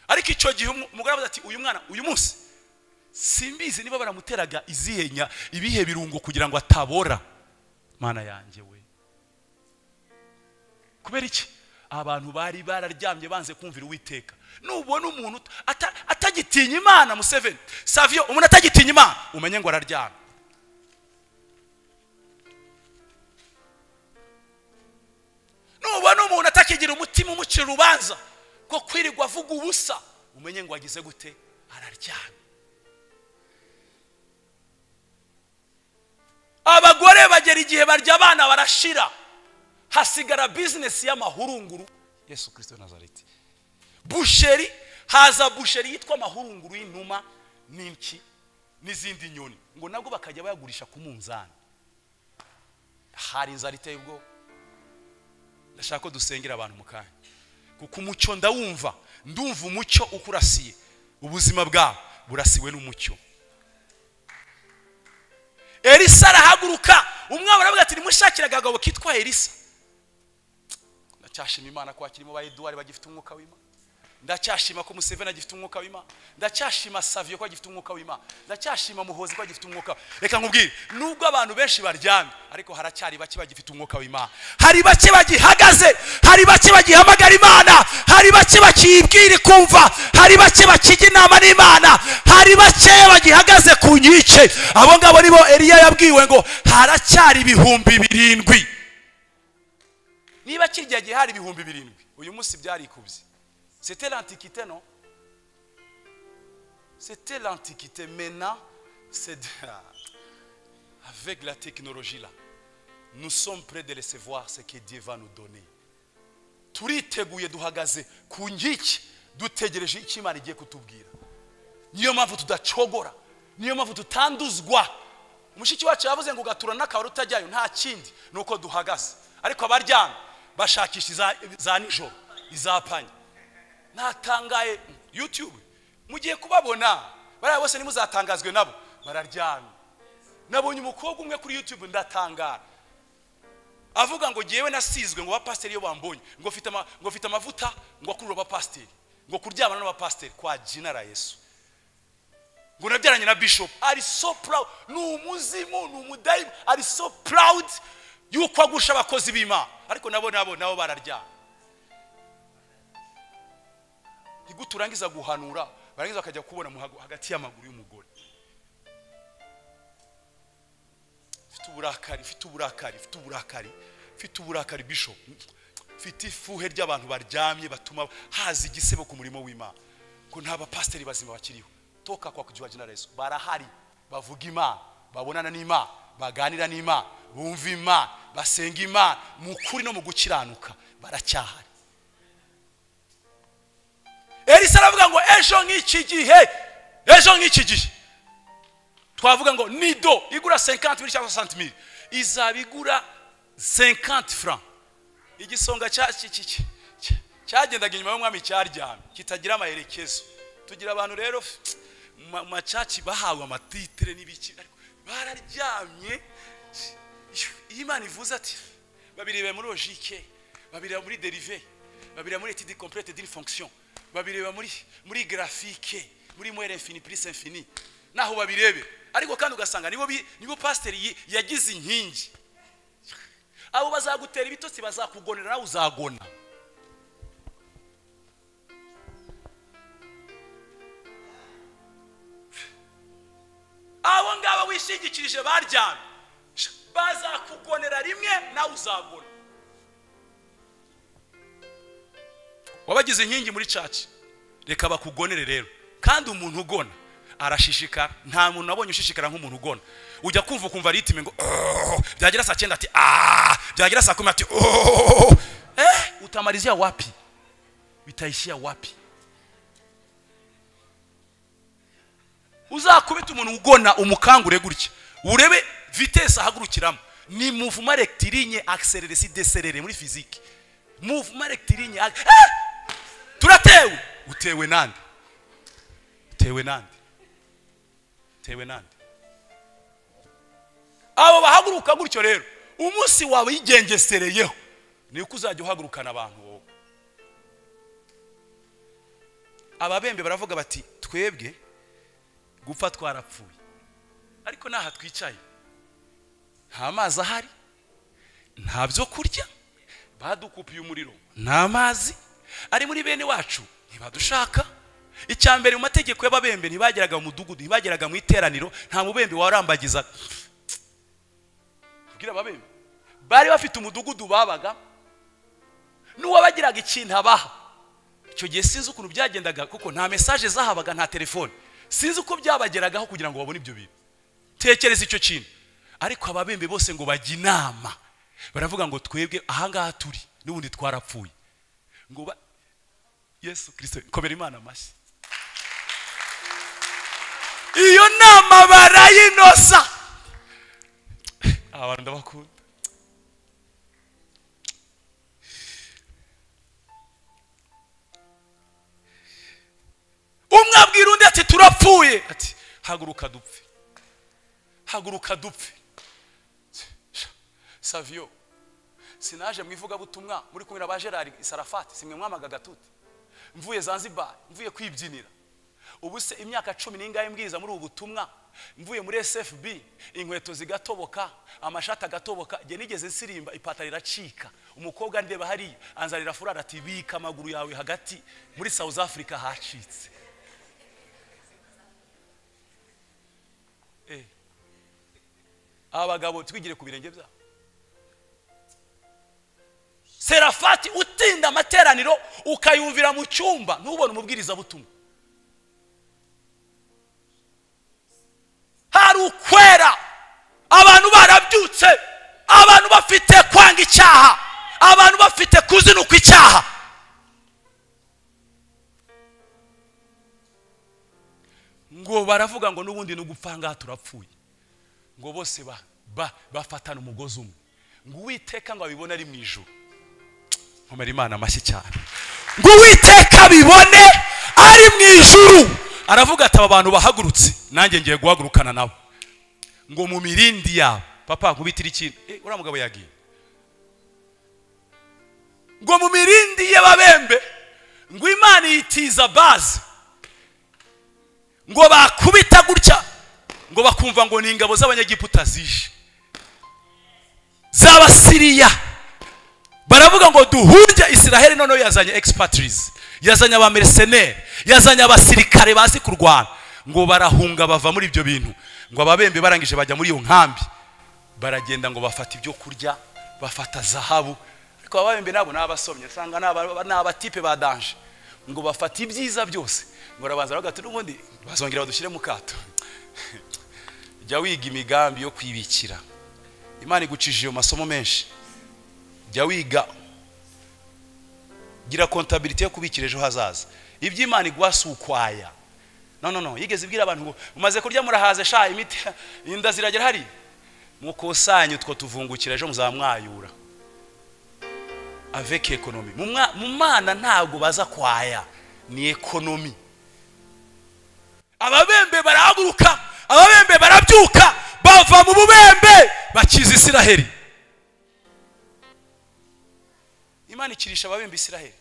Ariko icyo gihe umugore avuze ati uyu mwana uyu munsi simbizi niba baramuteraga izihenya ibihe birungo kugira ngo atabora. Mana yanjye we. Kubera iki? Abantu bari bararyamye banze kumvira Uwiteka. Nubona umuntu atagitinya Imana Museveni, Savio umuntu atagitinya Imana umenye ngo araryama. Nubona umuntu atakigira umutima umucira urubanza ko kwirirwa avuga ubusa umenye ngo agize gute, araryama. Abagore bagera igihe barya abana barashira, hasigara business y'amahurunguru. Yesu Kristo Nazareti. Busheri, haza busheri yitwa amahurunguru y'inuma n'inki n'izindi nyoni ngo nabwo bakajya bayagurisha ku munzani. Hari inzara iteye ubwo. Ndashaka ko dusengera abantu mukanya kuko umucyo ndumva umucyo ukurasiye, ubuzima bwawe burasiwe n'umucyo. Elisa arahaguruka, umwami aravuga ati nimushakira agagabo kitwa Elisa. Ndacyashima Imana ko akirimo ba Edouard bagifite umwuka w'Imana. Ndacyashima ko Museveni agifite umwuka w'Imana. Ndacyashima Savio ko agifite umwuka w'Imana. Ndacyashima Muhozi ko agifite umwuka. Reka nkubwire, nubwo abantu benshi baryamye ariko haracyari bake bagifite umwuka w'Imana. Hari bake bagihagaze, hari bake bagihamagara Imana, hari bake bakibwira kumva, hari bake bakijya inama n'Imana, hari bake bagihagaze ku nyice. Abo ngabo nibo Eliya yabwiwe ngo haracyari 7,000. Niba kirya gihe hari 7,000 uyu munsi byarikubye. C'était l'Antiquité, non? C'était l'Antiquité. Maintenant, c'est avec la technologie là, nous sommes prêts de recevoir ce que Dieu va nous donner. Turiteguye duhagaze ku nkiki dutegereje icyo Imana igiye kutubwira. Niyo mpamvu tudacogora, niyo mpamvu tutanduzwa. Umushiki wacu yavuze ngo gatura n'akabari utajyayo nta kindi nuko duhagaze. Ariko abaryamye bashakisha za nijoro izapanye. Natangaye YouTube mugiye kubabona bari bose nimuzatangazwe nabo bararyamye. Nabonye umukobwa umwe kuri YouTube ndatangara avuga ngo giyewe nasizwe ngo bapasteri yo bambonye ngo mfite amavuta ngo akurura bapasteri ngo kuryamana n'abapasteri kwa jina la Yesu ngo nabyaranye na bishop. Ari so proud, n'umuzimu n'umudayimu, ari so proud yuko agusha abakozi b'Imana. Ariko nabo bararyamye. Iguturangiza guhanura barangiza bakajya kubona hagati y'amaguru y'umugore. Fite uburakari bishop. Fite ifuhe ry'abantu baryamye batuma hazi igisebo ku murimo w'Imana. Ko nta bapasteri bazima bakiriho. Toka kwa kujwa jina la Yesu. Barahari bavuga Imana, babonana n'Imana, baganira n'Imana, bumva Imana, basenga Imana mu kuri no mu gukiranuka baracyahari. Elisa aravuga ngo ejo nk'iki gihe twavuga ngo nido igura 50,000 cyangwa 60,000 izabigura 50 francs. Igisonga cyagendaga inyuma y'umwami cyaryamye kitagira amaherekezo. Tugira abantu rero macaci bahawe amatitre n'ibiki bararyamye. Imana ivuze ati babirebe muri logique, babirebe muri dérivé, babirebe muri étude complète d'une fonction, babireba muri graphique, muri moelle infini plus infini. Naho babirebe ariko kandi ugasanga nibo pasiteri yagize inkingi. Abo bazagutera ibitotsi bazakugonera nawe uzagona. Abo ngaba wishingikirije baryamye bazakugonera rimwe nawe uzagona. Wabagize inkingi muri church, reka bakugonere rero. Kandi umuntu ugona arashishikara. Nta muntu nabonye ushishikara nk'umuntu ugona. Ujya kumva ukumva ritime ngo byagira saa 9 ati byagira saa 10 ati utamalizia wapi? Bitaishia wapi? Uzakubita umuntu ugona umukangure gutya, urebe vitesse ahagurukiramo. Ni mouvement rectiligne accéléré si décéléré muri physique. Mouvement rectiligne turatewe. Utewe nande? Utewe nande? Utewe nande? Abo bahaguruka gutyo rero, umunsi wawe yigengesereyeho niko uzajya uhagurukana abantu wowe. Ababembe baravuga bati twebwe gupfa twarapfuye, ariko naha twicaye nta mazi ahari, nta byo kurya, badukupiye umuriro, nta mazi ari muri bene wacu, ntibadushaka. Icyambere mu mategeko y'ababembe ntibageraga mu mudugudu, ntibageraga mu iteraniro, nta mubembe warambagiza. Kugira ababembe bari bafite umudugudu babaga, n'uwabagiraga ikintu abaha. Icyo gihe sinzi ukuntu byagendaga kuko nta message zahabaga, nta telefone. Sinzi uko byabageragaho kugira ngo babone ibyo bintu. Tekereza icyo kintu. Ariko ababembe bose ngo bajya inama, baravuga ngo twebwe ahangaha turi n'ubundi twarapfuye. Ngo Yesu Kristo kobera Imana amashyi. Iyo nama barayinosa. Abantu ndabakunda. Umwabwira undi ati turapfuye, ati haguruka dupfe, haguruka dupfe. Savio sinaje mwivuga butumwa muri kumwe na ba Gerard Sarafati, simwe mwamaga gatuti, mvuye Zanzibar, mvuye kwibyinira. Ubu se imyaka 10 n'ingahe mbwiza muri ubu butumwa, mvuye muri SFB, inkweto zigatoboka, amashati agatoboka. Je nigeze nsirimba ipatari iracika, umukobwa ndeba hari anzarira furara ati bika amaguru yawe hagati, muri South Africa hacitse. Abagabo twigire ku birenge byabo. Serafati utinda amateraniro ukayumvira mu cyumba ntubone umubwiriza butumwa. Hari ukwera, abantu barabyutse, abantu bafite kwanga icyaha, abantu bafite kuzinuka icyaha. Ngo baravuga ngo nubundi nugupfanga turapfuye. Ngo bose bafatana umugozi umwe, ngo Uwiteka ngo abibone ari mu ijuru. Nkomera Imana amashyi cyane. Ngo Uwiteka bibone ari mu ijuru. Aravuga ati aba bantu bahagurutse nanjye ngiye guhagurukana nabo. Ngo mu mirindi yabo papa nkubitira ikintu, uriya mugabo yagiye. Ngo mu mirindi y'ababembe ngo Imana yitiza bazi, ngo bakubita gutya, ngo bakumva ngo ni ingabo z'abanyagiputa zishe, z'Abasiriya. Baravuga ngo duhurya Israel noneho yazanye expatriates, yazanye aba mercenaires, yazanye abasirikare bazi kurwana. Ngo barahunga bava muri ibyo bintu. Ngo ababembe barangije bajya muri iyo nkambi, baragenda ngo bafata ibyo kurya, bafata zahabu. Ariko ababembe nabo nabasomye sanga n'abatipe badanje, ngo bafata ibyiza byose. Ngo rabanza bagati n'ubundi bazongera badushyire mu kato. Jya wiga imigambi yo kwibikira. Imana igucishije mu masomo menshi. Jya wiga, gira contabilité yo kubikira ejo hazaza. Ibyo Imana igwasa ukwaya. No, yigeze ibwira abantu ngo umaze kurya murahaze sha imiti inda ziragera hari. Mukusanye utwo tuvungukira ejo muzamwayura. Avec économie. Mu Mana ntago baza kwaya, ni economie. Ababembe barahaguruka, ababembe barabyuka, bava mu bubembe bakiza Isiraheli. Imana ikirisha ababembe Isiraheli.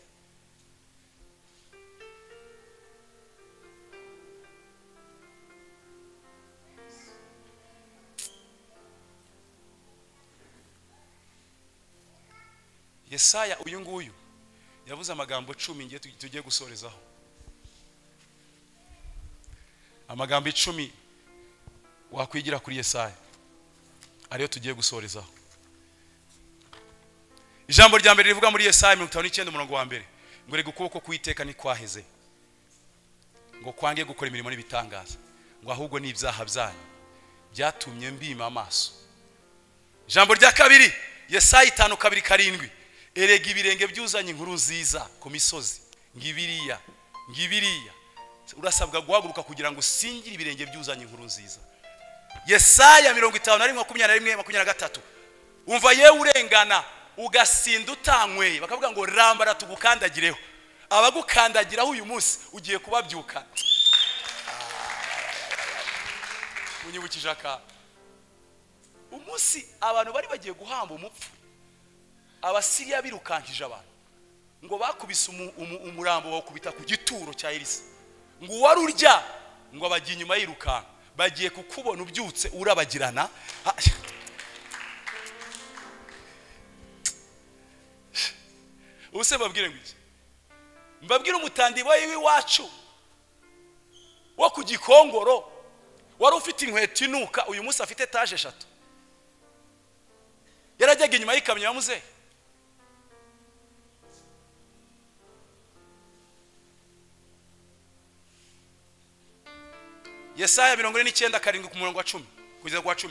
Yesaya uyu nguyu yavuze amagambo 10 ngiye tugiye gusorezaho. Amagambo 10 wakwigira kuri Yesaya ariyo tugiye gusorezaho. Ijambo rya mbere rivuga muri Yesaya 59 umurongo wa mbere ngo rega ukuboko kw'Iteka ni kwaheze ngo kwange gukora imirimo n'ibitangaza ngo ahubwo ni ibyaha byanyu byatumye mbima amaso. Ijambo rya kabiri Yesaya 5:7 erega ibirenge byuzanye inkuru nziza ku misozi ngibiriya urasabwa guhaguruka kugira ngo usingire ibirenge byuzanye inkuru nziza. Yesaya 51:21-23 umva yewe urengana ugasinda utanyweye bakavuga ngo rambara tugukandagireho, abagukandagiraho uyu munsi ugiye kubabyuka. Unyibukije aka umunsi abantu bari bagiye guhamba umupfu, Abasiriya birukankije abantu ngo bakubise umurambo bakubita ku gituro cya Elisa ngo wari urya ngo abagiye inyuma yirukanka bagiye kukubona ubyutse urabagirana. Use babwire ngo iki? Mbabwire umutandi w'iwacu wo ku Gikongoro wari ufite inkweto inuka uyu munsi afite etaje 3 yarajyaga inyuma y'ikamyo ya muzehe. Yesaya 49:7 ku murongo wa 10 kugeza ku wa 10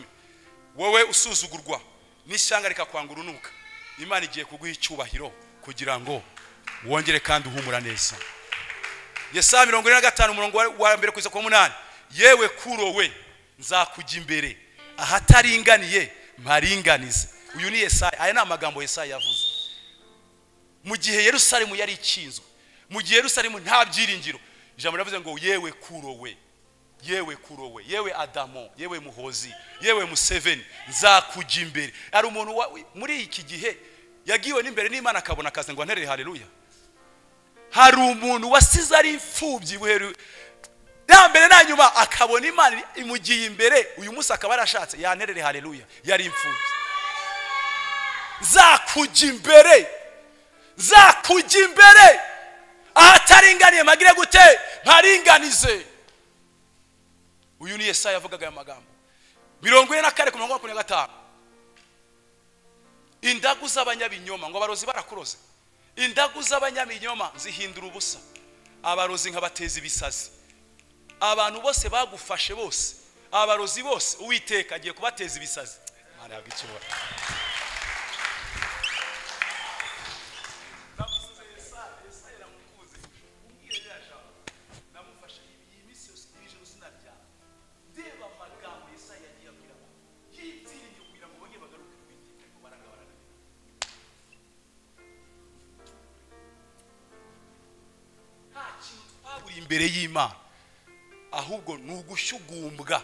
wowe usuzugurwa n'ishyanga rikakwanga urunuka Imana igiye kuguha icyubahiro kugira ngo wongere kandi uhumura neza. Yesaya 45 umurongo wa mbere kugeza ku 8 yewe kurowe nzakujya imbere ahataringaniye mparinganize. Uyu ni Yesaya, aya ni amagambo Yesaya yavuze mu gihe Yerusalemu yari ikinzwe, mu gihe Yerusalemu nta byiringiro. Ijambo ravuze ngo yewe kurowe, yewe kurowe, yewe Adamo, yewe Muhozi, yewe Museveni nzakujya imbere. Ari umuntu muri iki gihe yagiwe n'imbere n'Imana akabona akaze ngo anterere haleluya. Hari umuntu wasize ari imfubyi buheru mbere na nyuma akabona Imana imugiye imbere, uyu munsi akaba arashatse yanterere haleluya, yari imfubyi. Nzakujya imbere ahataringaniye magire gute mparinganize. Uyu ni Yesaya avugaga aya magambo 44:25 indagu z'abanyabinyoma ngo abarozi barakuroze, indagu z'abanyabinyoma zihindura ubusa, abarozi nkabateza ibisazi. Abantu bose bagufashe bose, abarozi bose Uwiteka agiye kubateza ibisazi. Mana yabicubora. Imbere y'Imana ahubwo nugushyugumbwa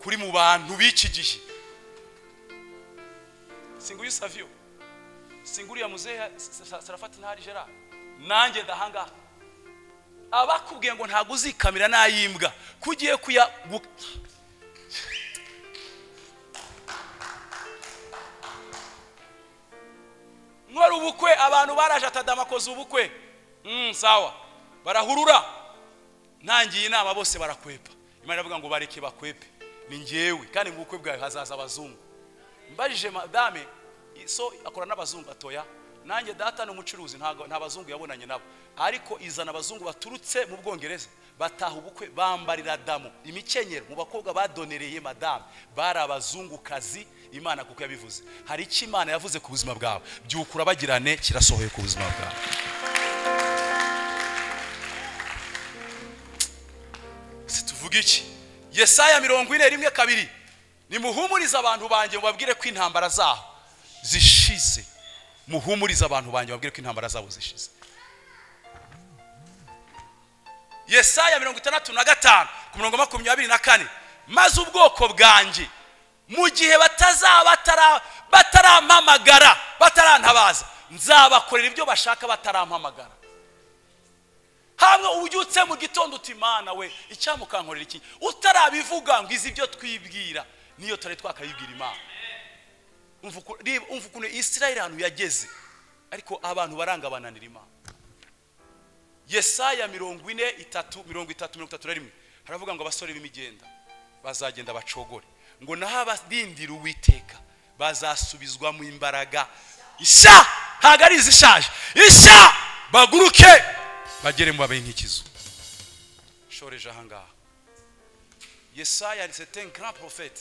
kuri mu bantu b'iki gihe. Singuyu Savio, singuri ya muzehe Sarafati ntari Gerard, nanjye ndahanga abakubwiye ngo ntago uzikamira nayimbwa kugiye kuya nkora ubukwe abantu baraje atadamakoza ubukwe sawa barahurura ntangiye inama bose barakwepa. Imana iravuga ngo bareke bakwepe ni ngewe kandi mu bukwe bwawe hazaza abazungu. Mbajije madame so akora n'abazungu atoya nanjye data n'umucuruzi nta bazungu yabonanye nabo, ariko izana abazungu baturutse mu Bwongereza bataha ubukwe bambarira damu imikenyero mu bakobwa badonereye madame bari abazungukazi. Imana kuko yabivuze hari icyo Imana yavuze ku buzima bwawe byukura bagirane kirasohoye ku buzima bwawe. Situvuga iki? Yesaya 41:2 nimuhumuriza abantu banjye mubabwire ko intambara zaho zishize. Muhumuriza abantu banjye mubabwire ko intambara zabo zishize. Yesaya 65 ku murongo 24 maze ubwoko bwanjye mu gihe batarampamagara batarantabaza nzabakorera ibyo bashaka batarampamagara. Hamwe ubyutse mu gitondo uti Imana we icyamukankorera iki utarabivuga ngo izi ibyo twibwira niyo tare twakayibwira Imana. Umva ukuntu Israel hano yageze ariko abantu baranga bananira Imana. Yesaya 40:33 haravuga ngo abasore b'imigenda bazagenda bacogore, ngo naho abadindira Uwiteka bazasubizwa mu imbaraga isha, ntago ari izishaje, isha baguruke bagere mu babe nk'ikizu. Shoreje ahangaha. Yesaya c'est un grand prophète,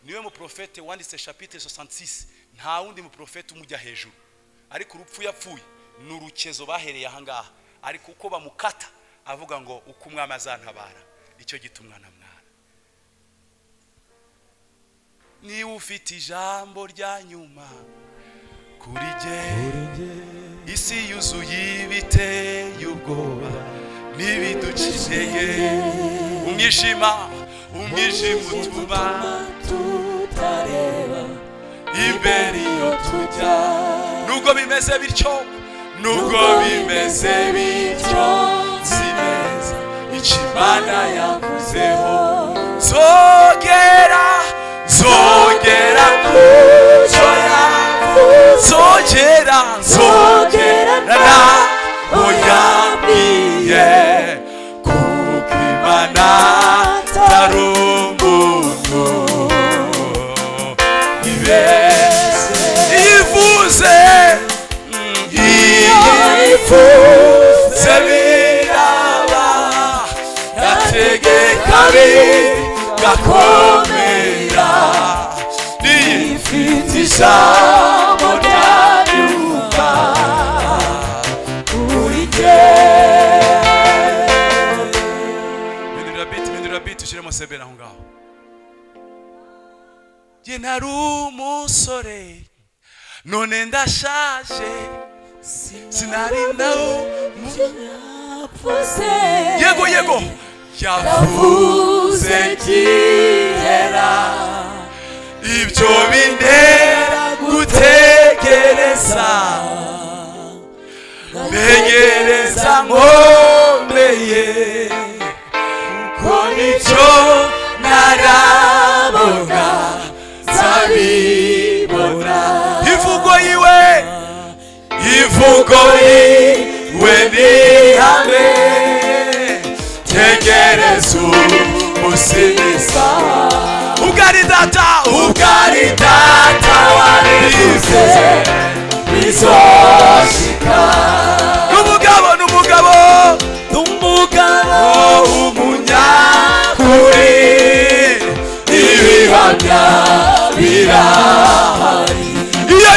niwe mu prophète wanditse chapitre 66, nta wundi mu prophète umujya hejuru, ariko urupfu yapfuye n'urukezo bahereye ahangaha, ariko uko bamukata avuga ngo uko umwami azantabara icyo gitumwa na mwana. Ni ufite ijambo rya nyuma kuri jye, isi yuzuye ibiteye ubwoba n'ibiducisheye, umwijima utuma tutareba imbere iyo tujya. Nubwo bimeze bityo, sineza icyo Imana yavuzeho, zogera kucyo yavuze, zogera naho yambwiye, kuko Imana atari umuntu ibeshye. Ivuze biraba, yategeka bigakomera, ifite ijambo rya nyuma kuri jye. Bindura biti ushyiremo sebera aho ngaho. Jye nari umusore none ndashaje, sinari nawe yego yavuze kera, ibyo bintera gutegereza, ntegereza nkomeye, kuko nicyo narabona nzabibona. Ivugo yiwe ni hamwe, tegereza umusingiza. Ubwari data wabivuze bizoshika, n'umugabo umunyakuri, ibihamya birahari. Iyo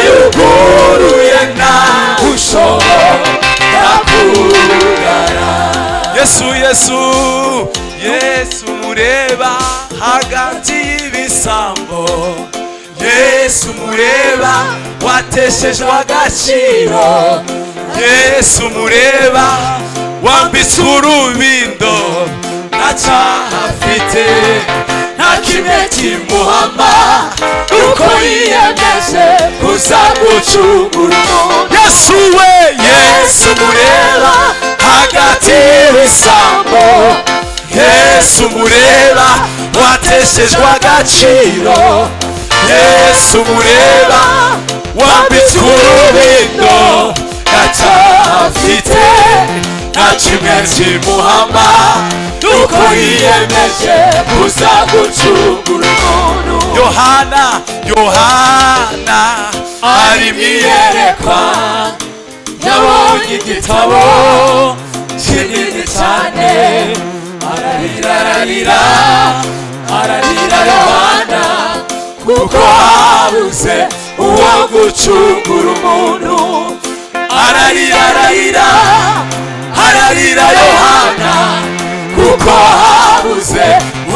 yuguruye nta ushobora kugara. Yesu mureba hagati y'ibisambo, Yesu mureba wateshejwe agaciro, Yesu mureba wambitswe urubindo, nta cyaha afite, nta kimwe kimuhama, kuko yiyemeje kuzagucungura. Yesu mureba hagati y'ibisambo, Yesu mureba wateshejwe agaciro, Yesu mureba wambitswe urubindo, nta cyaha afite, nta kimwe kimuhama, kuko yiyemeje kuzagucungura umuntu. Yohana ari mwiyerekwa, yabonye igitabo kinini cyane, ararira Yohana, kuko habuze uwo gucungura umuntu. Ararira Yohana, kuko habuze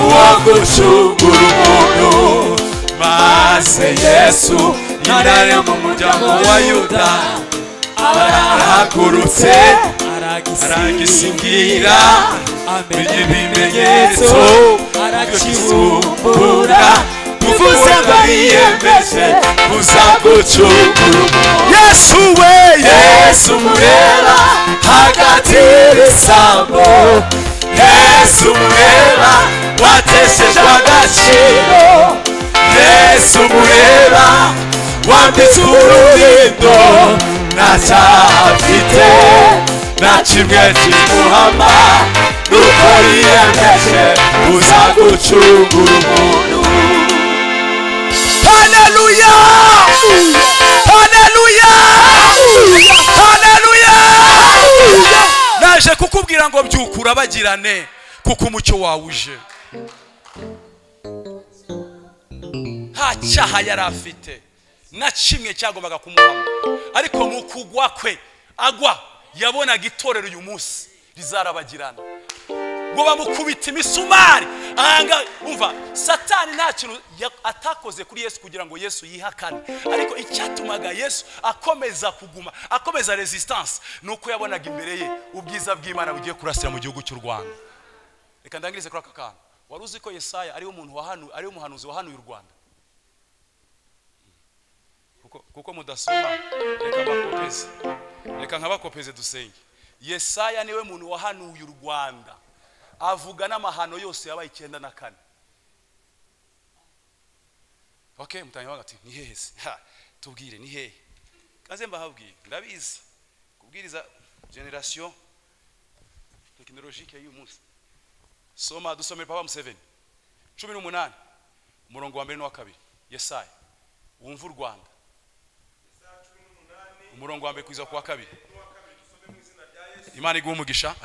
uwo gucungura umuntu. Maze Yesu yari mu muryango wa Yuda, arahagurutse aragisingira, amenye ibimenyetso arakizumbura, uvuze ngo yiyemeje kuzagucungura umuntu. Yesu mureba hagati y'ibisambo, Yesu mureba wateshejwe agaciro, Yesu mureba wambitswe urubindo ntacyafite nta kimwe kimuhama nuko yiyemeje uzagucungura umuntu. Haleluya, haleluya, haleluya. Naje kukubwira ngo byukura bagirane kuko umucyo wawe uje. Nta cyaha yari afite na kimwe cyagombaga kumuhama, ariko mu kugwa kwe agwa yabonaga itorero uyu munsi rizarabagirana ngo bamukubita imisumari. Ahanga umva, Satani nta kintu atakoze kuri Yesu kugira ngo Yesu yihakane, ariko icyatumaga Yesu akomeza kuguma, akomeza resistance, nuko yabonaga imbere ye ubwiza bw'Imana bugiye kurasira mu gihugu cy'u Rwanda. Reka ndangirize kuri aka kantu. Wari uzi ko Yesaya ari umuhanuzi wahanuye u Rwanda? Kuko mudasoma, reka nkabakopeze dusenge. Yesaya niwe muntu wahanuye u Rwanda, avuga n'amahano yose yabaye 94. Okay, mutanya wagati ni hehe se? Tubwire ni hehe? Kaze mbahabwiye, ndabizi kubwiriza generation technologique y'uyu munsi. Soma dusomere Papa Museveni 18 umurongo wa 1 n'uwa 2. Yesaya wumva u Rwanda umurongo wa 1 kwiza ku wa 2. Imana iguha umugisha.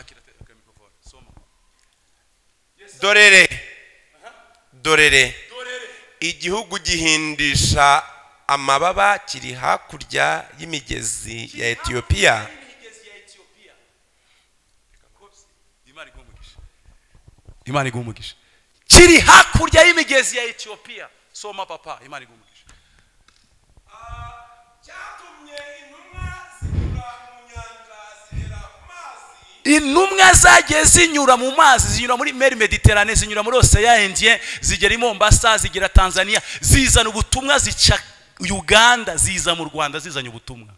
Dorere igihugu gihindisha amababa kiri hakurya y'imigezi ya Ethiopia. Imana iguha umugisha. Kiri hakurya y'imigezi ya Ethiopia. Soma papa, Imana iguha umugisha. Intumwa zagiye zinyura mu mazi, zinyura muri Mer Mediterane, zinyura muri Ocean Indien, zigera i Mombasa, zigera Tanzania, zizana ubutumwa, zica Uganda, ziza mu Rwanda zizanye ubutumwa.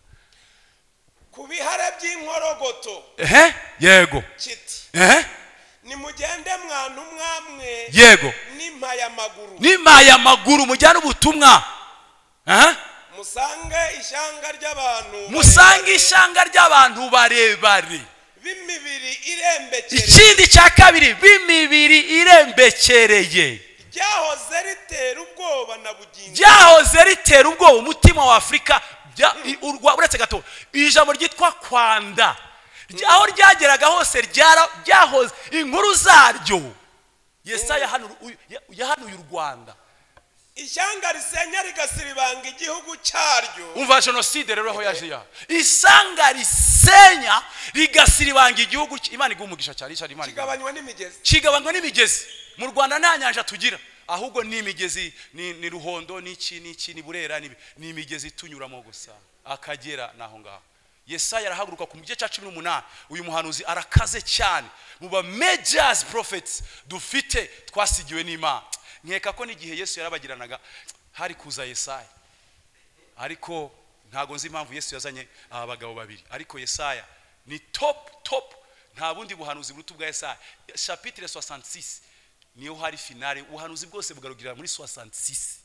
Kubihare by'inkorogoto. Yego. Kiti. Nimugende mwantu mwamwe. Yego. Nimaya maguru. Nimaya maguru mujyana ubutumwa. Musange ishanga ry'abantu. Musange ishanga ry'abantu barebare. Bimibiri irembekereye. Ikindi cya kabiri, bimibiri irembekereye. Ryahoze ritera ubwoba na bugingo. Ryahoze ritera ubwoba umutima wa Afrika. Uretse gato ijambo ryitwa kwanda, aho ryageraga hose ryahoze inkuru zaryo. Yesaya yahanuye u Rwanda. Ishanga risenya rigasiribanga igihugu cyaryo. Umva genocide rero aho yaje ya. Isanga risenya rigasiribanga igihugu. Imana igumugisha cyane cyane. Imana kigabanywa n'imigezi. Kigabanywa n'imigezi. Mu Rwanda nta nyanja tugira, ahubwo ni imigezi, ni Ruhondo, ni Burera, ni imigezi tunyuramo gusa. Akagera naho ngaho. Yesaya arahaguruka ku gice cya 18. Uyu muhanuzi arakaze cyane mu ba majors prophets dufite twasigiwe n'Imana. Nkeka ko n'igihe Yesu yarabagiranaga hari kuza Yesaya, ariko ntago nzi impamvu Yesu yazanye abagabo babiri, ariko Yesaya ni top. Nta bundi buhanuzi burutu bwa Yesaya. Chapitre 66 niyo hari finale. Ubuhanuzi bwose bugarugirira muri 66.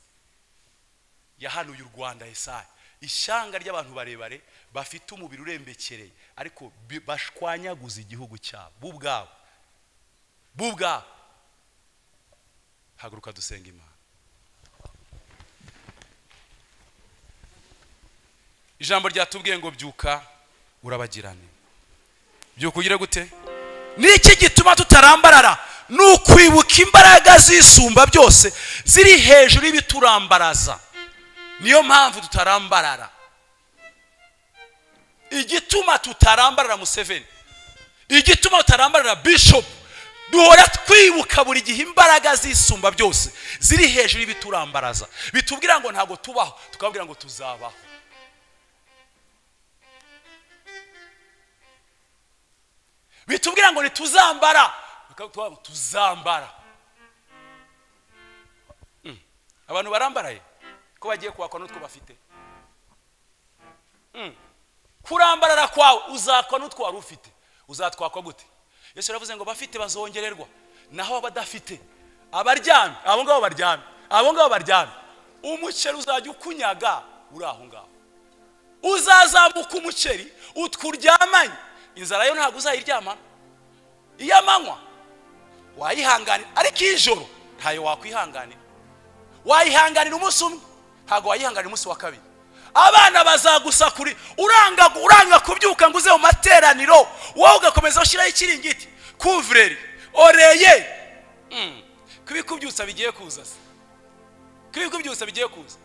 Yahanuye u Rwanda Yesaya. Ishanga ry'abantu barebare bafite umubiri urembekereye, ariko bashwanyaguza igihugu cyabo bubwabo. Haguruka dusenga Imana. Ijambo ryatubwiye ngo byuka urabagirane. Byuka ugire gute? Niki gituma tutarambarara? Nukwibuka imbaraga zisumba byose ziri hejuru y'ibiturambareza. Niyo mpamvu tutarambarara. Igituma tutarambarara Museveni, igituma tutarambarara Bishop, duhora twibuka buri gihe imbaraga zisumba byose ziri hejuru y'ibiturambareza. Bitubwira ngo ntago tubaho, tukabwira ngo tuzabaho. Bitubwira ngo nituzambara, tuzambara. Abantu barambaraye ko bagiye kwakwa n'utwo bafite. Kurambarara kwawe uzakwa n'utwo wari ufite. Uzatwakwa gute? Yesu yaravuze ngo bafite bazongererwa, naho abadafite abaryamye, abo ngabo baryamye, umuceri uzajya ukunyaga uri aho ngaho. Uzazamuka umuceri utwuryamanye, inzara yo ntabwo uzayiryamana. Iyo amanywa wayihanganira, ariko ijoro ntayo wakwihanganira. Wayihanganira umunsi umwe, ntabwo wayihanganira umunsi wa kabiri. Abana bazagusakuri, uranga kubyuka ngo uze mu materaniro, wowe ugakomeza ushyiraho ikiringiti kuvreri oreye. Kubikubyutsa bigiye kuza, kubikubyutsa bigiye kuza.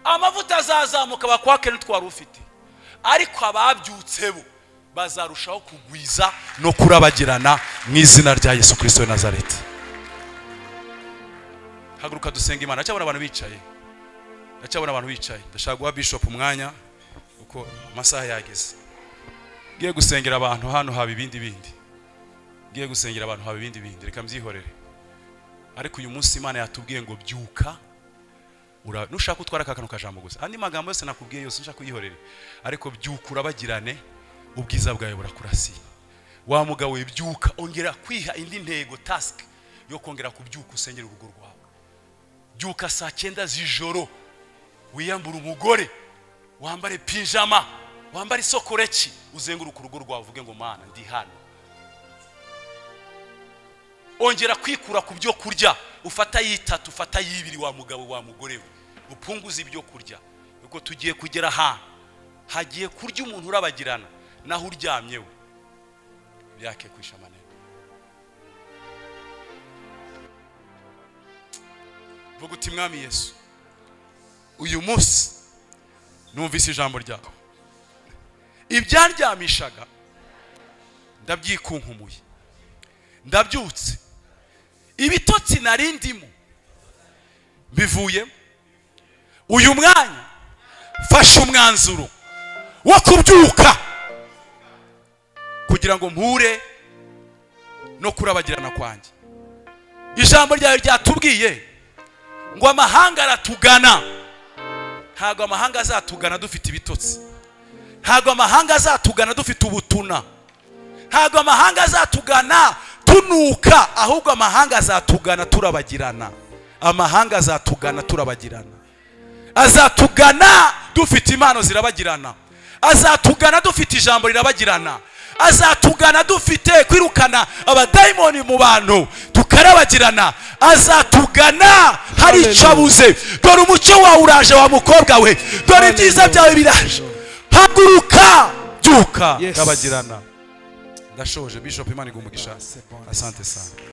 Amavuta azazamuka bakwake n'utwari ufite, ariko ababyutse bo bazarushaho kugwiza no kurabagirana mu izina rya Yesu Kristo wa Nazareti. Haguruka dusenga Imana. Cyabona abantu bicaye, ndacyabona abantu bicaye. Ndashaka guha bishop umwanya uko amasaha yageze. Ngiye gusengera abantu hano haba ibindi. Ngiye gusengera abantu haba ibindi. Reka mbyihorere. Ariko uyu munsi Imana yatubwiye ngo byuka. Nushaka utwara kakano kajambo gusa. Andi magambo yose nakubwiye yose nshaka kuyihorere. Ariko byuka urabagirane, ubwiza bwawe burakurasiye. Wa mugabo we byuka, ongera kwiha indi ntego, task yo kongera kubyuka usengera urugo rwawe. Byuka saa 9 z'ijoro, wiyambura umugore, wambare pijama, wambare sokoreki, uzenguruka urugo rwawe uvuge ngo Mana ndi hano. Ongera kwikura ku byo kurya, ufata yitatu, ufata yibiri, wa mugabo wa mugore we, upunguza ibyo kurya. Uko tugiye kugera hagiye kurya umuntu urabagirana, naho uryamyewe byake kwisha manene. Vuga uti Mwami Yesu, uyu munsi numvise ijambo ryawe, ibyandyamishaga ndabyikunkumbuye, ndabyutse, ibitotsi narindimo bivuye. Uyu mwanya fasha umwanzuro wo kubyuka kugira ngo mpure no kurabagirana kwanjye. Ijambo ryawe ryatubwiye ngo amahanga aratugana. Ntago amahanga azatugana dufite ibitotsi, ntago amahanga azatugana dufite ubutuna, ntago amahanga azatugana tunuka, ahubwo amahanga azatugana turabagirana. Amahanga azatugana turabagirana, azatugana dufite impano zirabagirana, azatugana dufite ijambo rirabagirana, azatugana dufite kwirukana abadayimoni mu bantu tukarabagirana, azatugana hari icabuze. Dore umucyo wawe uraje wa mukobwa we, dore ibyiza byawe biraje. Haguruka, byuka, rabagirana. Ndashoje. Bishop Imana igumugisha. Asante sana.